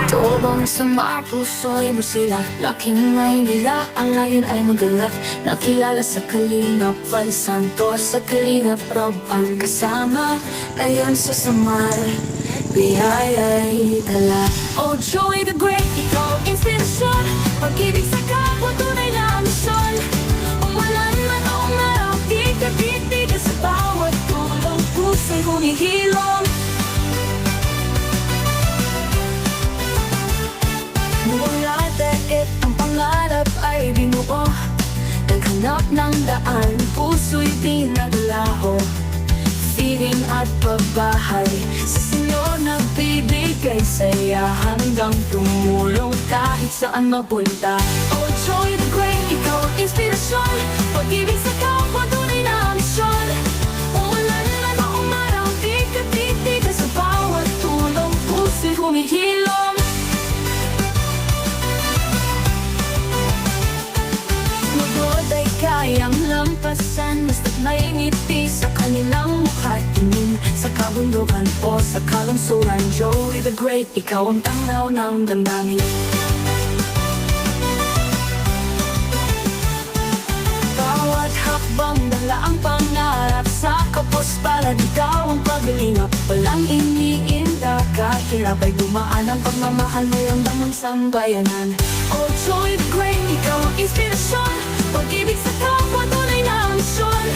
Tubong sa mga puso'y musila, laking Maynila, ang layon ay magalat. Nakilala sa Kalingap, Val Santos, sa Kalingap Rob ang kasama. Ngayon sa Samar, biyaya'y dala. Oh Joey the Great, ikaw inspirasyon, pag-ibig sa kapwa, tunay na misyon. Umulan man o umaraw, di ka titigil sa bawat tulong, puso'y humihilom. Mula daig ang pangarap ay binuo, naghanap ng daan, puso'y pinaglaho. Feeling at pagbahay, sa Senyor nagbibigay saya, hanggang tumulong kahit saan mapunta. Oh Joey the Great, ikaw ang inspirasyon, pag-ibig sa kapwa, tunay na misyon. Umulan kabundukan o sa kalungsuran. Joey the Great, ikaw ang tanglaw ng damdamin. Bawat hakbang dala ang pangarap sa kapos palad, ikaw ang paglingap. Walang iniinda, kahirap ay dumaan ang pagmamahal mo yung damang sambayanan. Oh Joey the Great, ikaw ang inspirasyon, pag-ibig sa kapwa tunay na misyon.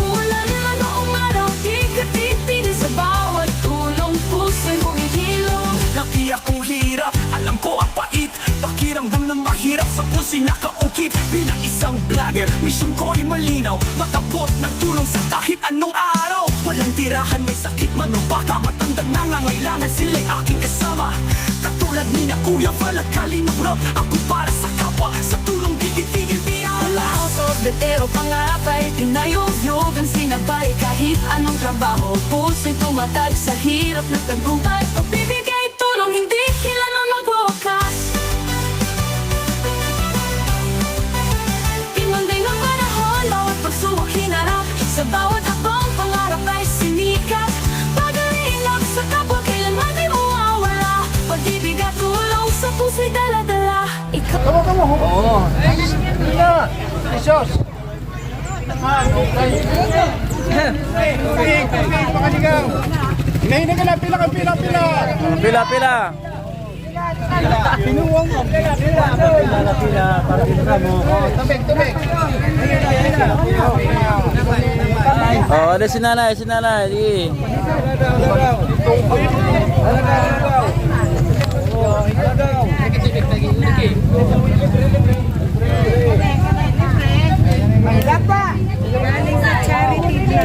Ulan man o umaraw, di ka titigil sa bawat tulong, puso'y humihilom. Nakiyak kong hirap, alam ko ang pait, pakiramdam ng mahirap sa puso'y nakaukit. Bilang isang vlogger, misyon ko ay malinaw, matapot ng tulong sa kahit anong araw. Walang tirahan, may sakit man o bata, matanda nangangailangan, sila'y aking kasama. Katulad ni na Kuya Val at Kalingap Rob, ako para sa kapwa, sa tulong di titigil biyala. Betero pangarap ay tinayog-yogan, sinabay kahit anong trabaho. Puso'y tumatag sa hirap ng tagumpay, pagbibigay tulong, hindi kailanman magwakas. Pinunday ng panahon, bawat pagsubok hinarap, sa bawat hakbang pangarap ay sinikap. Pag-alilap sa kapwa, kailanman di mawawala, pag-ibig at tulong sa puso'y dala-dala. Ikaw Hinahinay ka na, pila. Pinuwang mo. Pila. Para pinaka mo. Tubig. Oh, ada si nanay. Sige. Mahirap pa. Galing sa charity na.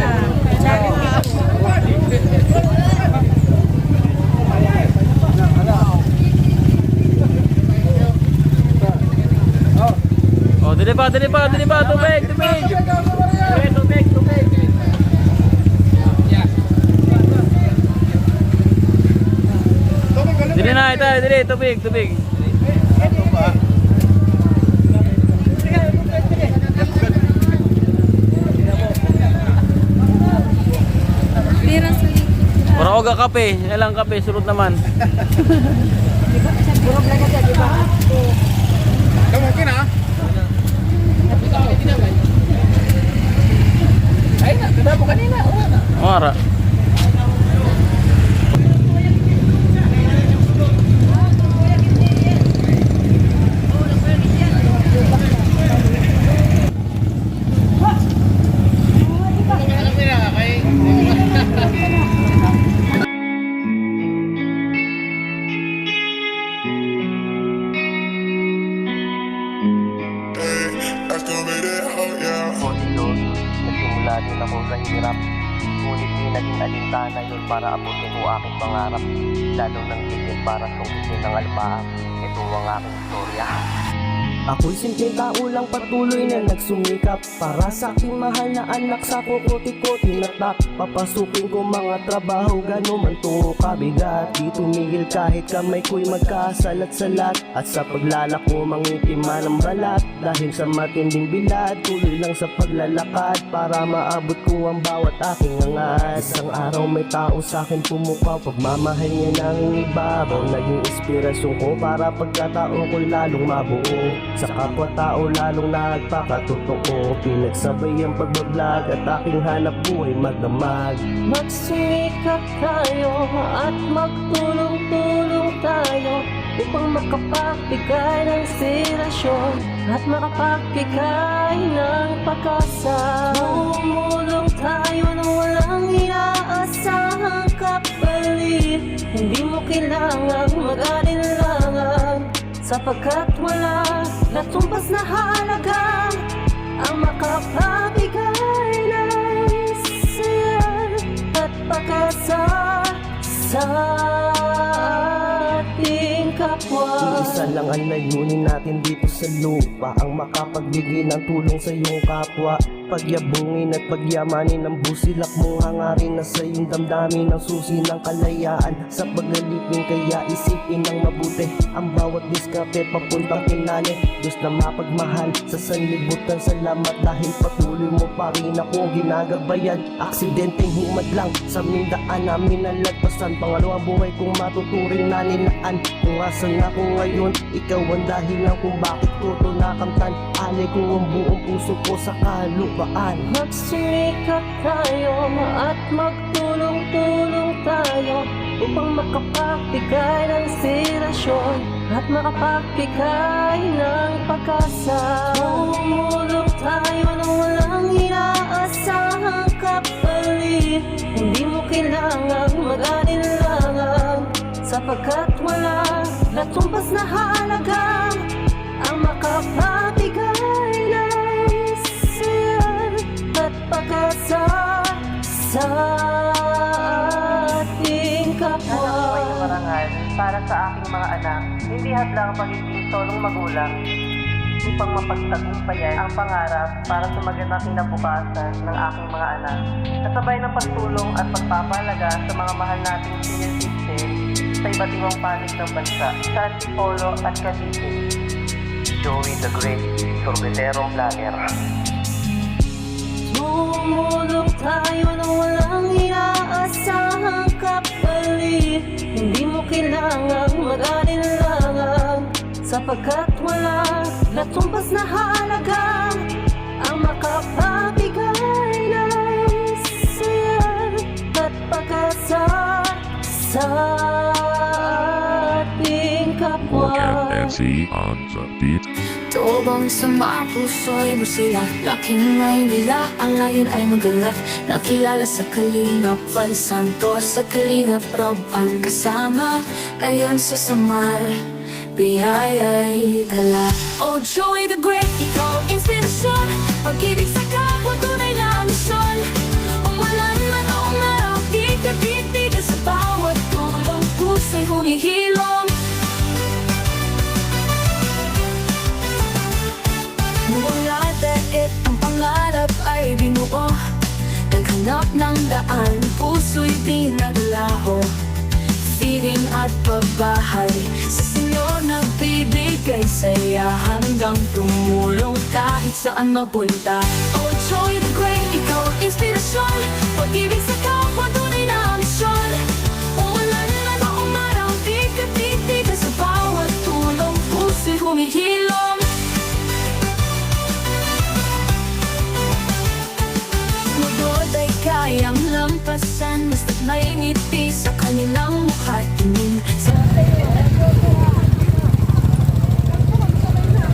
Oh, dili pa, tubig. Dili na, tubig. Para oga kape, ilang kape, surut naman. Mungkin ah. Ay, na po kanina. Ora. Nagsimula din ako sa hirap, ngunit di naging alintana yun para abutin ko aking pangarap. Lalo nang higit para sungkitin ng alpaap, ito ang aking istorya. Ako'y simpleng tao lang patuloy na nagsumikap para sa aking mahal na anak sa kukuti-kuti na tak. Papasukin ko mga trabaho, gano'n man tungo kabigat. Di tumigil kahit kamay ko'y magkasalat-salat, at sa paglalako mangitima ng balat. Dahil sa matinding bilad, tuloy lang sa paglalakad para maabot ko ang bawat aking angas. Isang araw may tao sa akin pumukaw, pagmamahal niya ng ibabaw. Naging inspirasyon ko para pagkataon ko'y lalong mabuo. Sa kapwa-tao lalong nagpakatotoo, pinagsabay ang pagbablog at aking hanap buhay magdamag. Magsumikap tayo at magtulong-tulong tayo upang makapagbigay ng inspirasyon at makapagbigay ng pag-asa. Tumulong tayo nang walang inaasahang kapalit. Hindi mo kailangang mag-alinlangan, sapagkat wala natumpas na halaga ang makapabigay ng saya at pag-asa sa ating kapwa. Isa lang ang layunin natin dito sa lupa, ang makapagbigay ng tulong sa iyong kapwa. pagyabungin at pagyamanin ng busilak mong hangarin na sa iyong damdamin ang susi ng kalayaan. Sa paglalipin kaya isipin ng mabuti ang bawat diskarte papuntang kinali. Diyos na mapagmahal sa sanlibutan, salamat dahil patuloy mo pa rin akong ginagabayan. Aksidenteng humad lang sa mindaan namin nalagpasan, pangalawang buhay kong matuturing na nilaan. Kung asan ako ngayon, ikaw ang dahilan kung bakit ko to nakamtan. Alay ko ang buong puso ko sa kalupaan. Magsinikap tayo at magtulong-tulong tayo upang makapagbigay ng inspirasyon at makapagbigay ng pag-asa. Tumulong tayo nang walang inaasahang kapalit. Hindi mo kailangang mag-alinlangan sapagkat wala natumpas na halaga ang makapagbigay ng saya at pag-asa sa ating kapwa. Anak ko ay marangal para sa aking mga anak. Hindi hadlang ang pagiging solong magulang upang mapagtagumpayan ang pangarap para sa magandang kinabukasan ng aking mga anak. Kasabay ng pagtulong at pagpapalaga sa mga mahal nating senior citizen sa iba't ibang panig ng bansa, sa Antipolo at Cavite. Joey the Great, sorbeterong vlogger. Tumulong tayo nang walang inaasahang kapalit. Hindi mo kailangang mag-alinlangan sapagkat wala natumpas na halaga ang makapagbigay ng saya at pag-asa sa ating kapwa. on the beat. Tobang sa mga puso'y masaya. Laking may nila, ang layon ay magalak. Nakilala sa Kalingap Val Santos, sa Kalingap Rob ang kasama. Ngayon sa Samar, biyaya'y dala. Oh Joey the Great, ikaw ang inspirasyon. Pag-ibig sa kapwa, tunay na misyon. Umulan man o umaraw, di ka titigil sa bawat tulong. Puso'y humihilom. Mula dait ang pangarap ay binuo, naghanap ng daan, puso'y pinaglaho. Feeling at pagbahay, sa Senyor nagbibigay saya hanggang tumulong kahit saan mapunta. Oh Joey the Great, ikaw ang inspirasyon. Pag-ibig sa kapwa, tunay na misyon. Umulan man o umaraw, di ka titigil sa bawat tulong. Puso'y humihilom. Lugod ay kayang lampasan, basta't may ngiti sa kanilang mukha. Tingin sa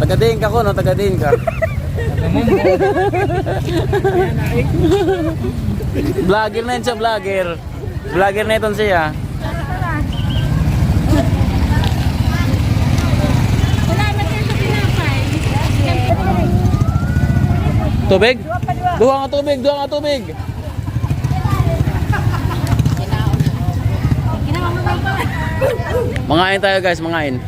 Taga-din ka ko, no? Taga-din ka. Vlogger na yun siya, vlogger. Vlogger na ito siya. Tubig? Duha nga tubig, duha nga tubig. Mangain tayo guys, mangain.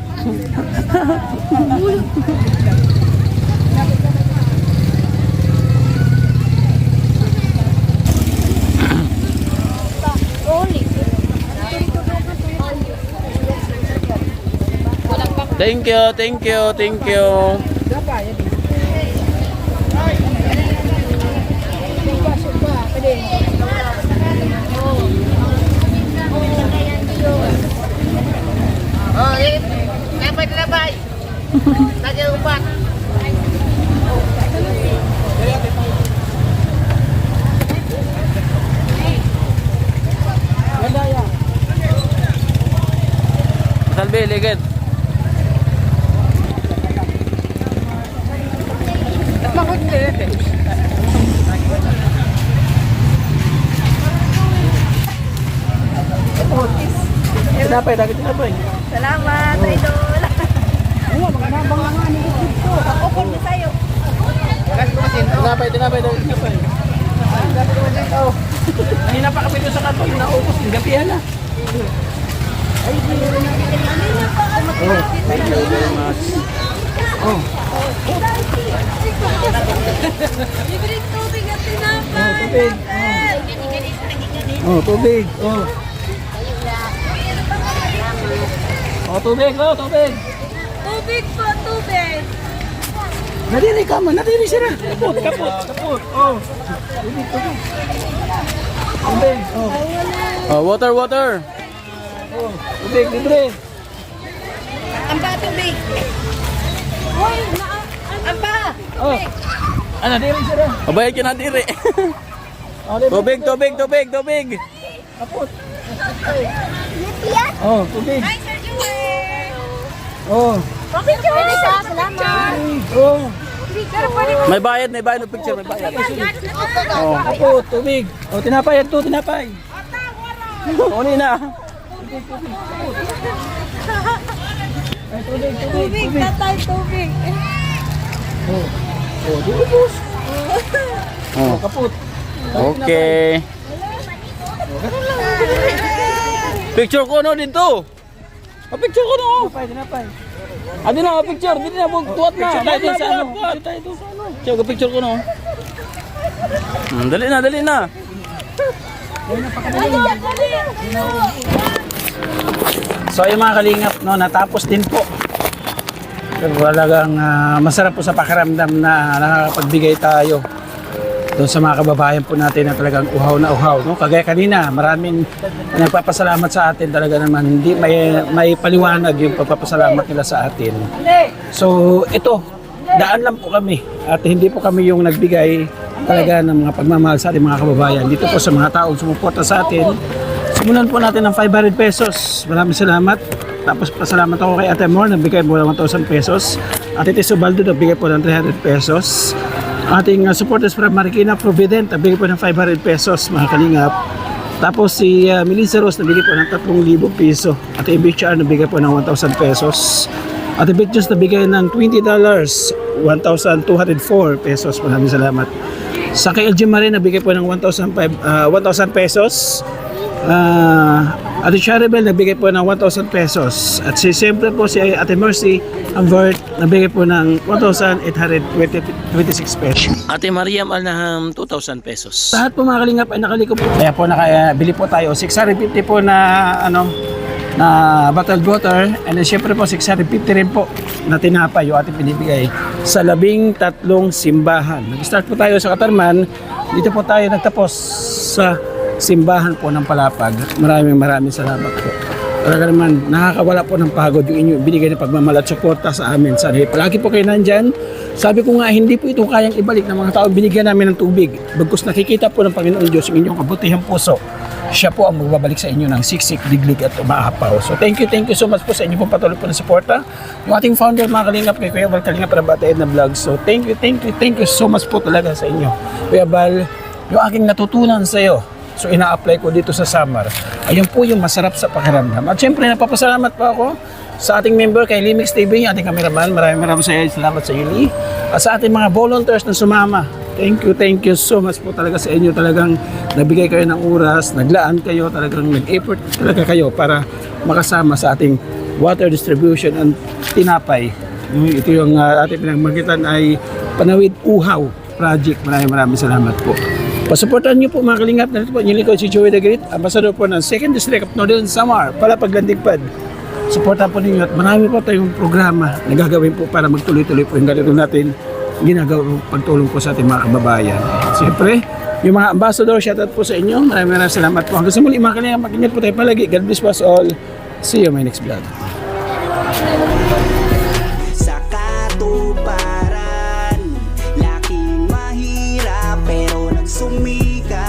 Thank you, thank you, thank you. Oh, eh, labay. Lagi upat. Salbe, ligid. Tinapay, dagit tinapay. Salamat, idol. Ako po sa'yo. Tinapay, tinapay, dagit tinapay. Nahina pa kami doon sa kanto, naubos, gabihan na. Thank you very much. Oh. Libre tubig at tinapay. Tubig. Oh, tubig. Oh. Oh, tubig. Oh, tubig. Tubig po, tubig. Nadiri ka man. Nadiri sila. Kaput. Oh. Tubig. Tubig. Oh. Oh, water. Oh, tubig, libre. Amba, tubig. Hoy, amba. Oh. Ano, nadiri sila. Mabayad ka na dire. Oh, libre. Tubig. Kaput. Oh, tubig. Hi, Sir Joel. Oh. Picture pwede ka, salamat. Oh. Pero pwede mo. May bayad ng picture, may bayad. Oh, kaput, tubig. Oh, tinapay, ito, tinapay. Kunin na. Ay, tubig. Tubig, tatay, tubig. Oh, dubos. Oh, kaput. Okay. Picture ko no dito. Picture ko no. Tinapay. Adi na picture, dito na tuwat na. Tayo sa ano? Tiyo picture ko no. Dali na. So yung mga kalingap, no, natapos din po. Talagang masarap po sa pakiramdam na nakakapagbigay tayo doon sa mga kababayan po natin na talagang uhaw na uhaw, no? Kagaya kanina, maraming nagpapasalamat sa atin, talaga naman hindi may paliwanag yung pagpapasalamat nila sa atin. So ito, daan lang po kami at hindi po kami yung nagbigay talaga ng mga pagmamahal sa ating mga kababayan. Dito po sa mga taong sumuporta sa atin. Simulan po natin ng 500 pesos. Maraming salamat. Tapos pasalamat ako kay Ate Mor, nagbigay po ng 1,000 pesos. At Ate Subaldo, nagbigay po ng 300 pesos. Ating supporters from Marikina Provident, nagbigay po ng 500 pesos, mga kalingap. Tapos si Melissa Rose, nagbigay po ng 3,000 piso. At BHR, nagbigay po ng 1,000 pesos. At Bitjus, nagbigay ng $20, 1,204 pesos. Maraming salamat. Sa KLG Marin, nagbigay po ng 1,000 pesos. Ate Charibel, nagbigay po ng 1,000 pesos. At siyempre po si Ate Mercy Ambert, nagbigay po ng 1,826 pesos. Ate Mariam Alnaham 2,000 pesos. Lahat po mga kalingap ay nakaliko po. Kaya po nakabili po tayo 650 po na bottled water, and then syempre po 650 rin po na tinapay yung ating pinibigay sa 13 simbahan. Nag-start po tayo sa Katarman, dito po tayo nagtapos sa simbahan po ng Palapag. Maraming salamat po. Talaga naman, nakakawala po ng pagod yung inyo binigay na pagmamahal at suporta sa amin. Sana palagi po kayo nandyan. Sabi ko nga, hindi po ito kayang ibalik ng mga tao. Binigyan namin ng tubig. Bagkus nakikita po ng Panginoon Diyos yung inyong kabutihang puso. Siya po ang magbabalik sa inyo ng siksik, diglig at umaapaw. So thank you so much po sa inyo pong patuloy po na suporta. Yung ating founder, mga kalingap, kay Kuya Bal Kalingap Rabata Edna Vlog. So thank you so much po talaga sa inyo. Kuya Bal, yung aking natutunan sa iyo, so ina-apply ko dito sa Samar. Ayun po yung masarap sa pakiramdam. At syempre, napapasalamat pa ako sa ating member kay Limix TV, ating cameraman. Maraming salamat sa Yuli. At sa ating mga volunteers na sumama. Thank you so much po talaga sa inyo. Talagang nabigay kayo ng oras, naglaan kayo, talagang nag-effort talaga kayo para makasama sa ating water distribution and tinapay. Ito yung ating pinagmagitan ay Panawid Uhaw Project. Maraming salamat po. Pasuportahan niyo po mga kalingap. Narito po yung likod si Joey the Great, ambassador po ng 2nd District of Northern Samar, Palapag-Landingpad. Suportahan po ninyo at marami po tayong programa na gagawin po para magtuloy-tuloy po yung ganito natin ginagawa pagtulong po sa ating mga kababayan. Siyempre, yung mga ambassador, shoutout po sa inyo. Maraming salamat po. Hanggang sa muli mga kalingap, mag-ingat po tayo palagi. God bless us all. See you in my next vlog. Sa katuparan, laking mahirap pero nagsumikat.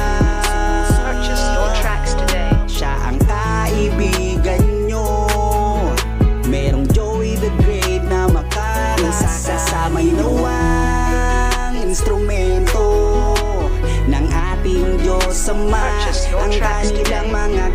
Purchase your tracks today. Siya ang kaibigan nyo. Merong Joey the Great na makakasama nawang instrumento ng ating Diyos Ama. Purchase your Ang tracks kanilang today. mga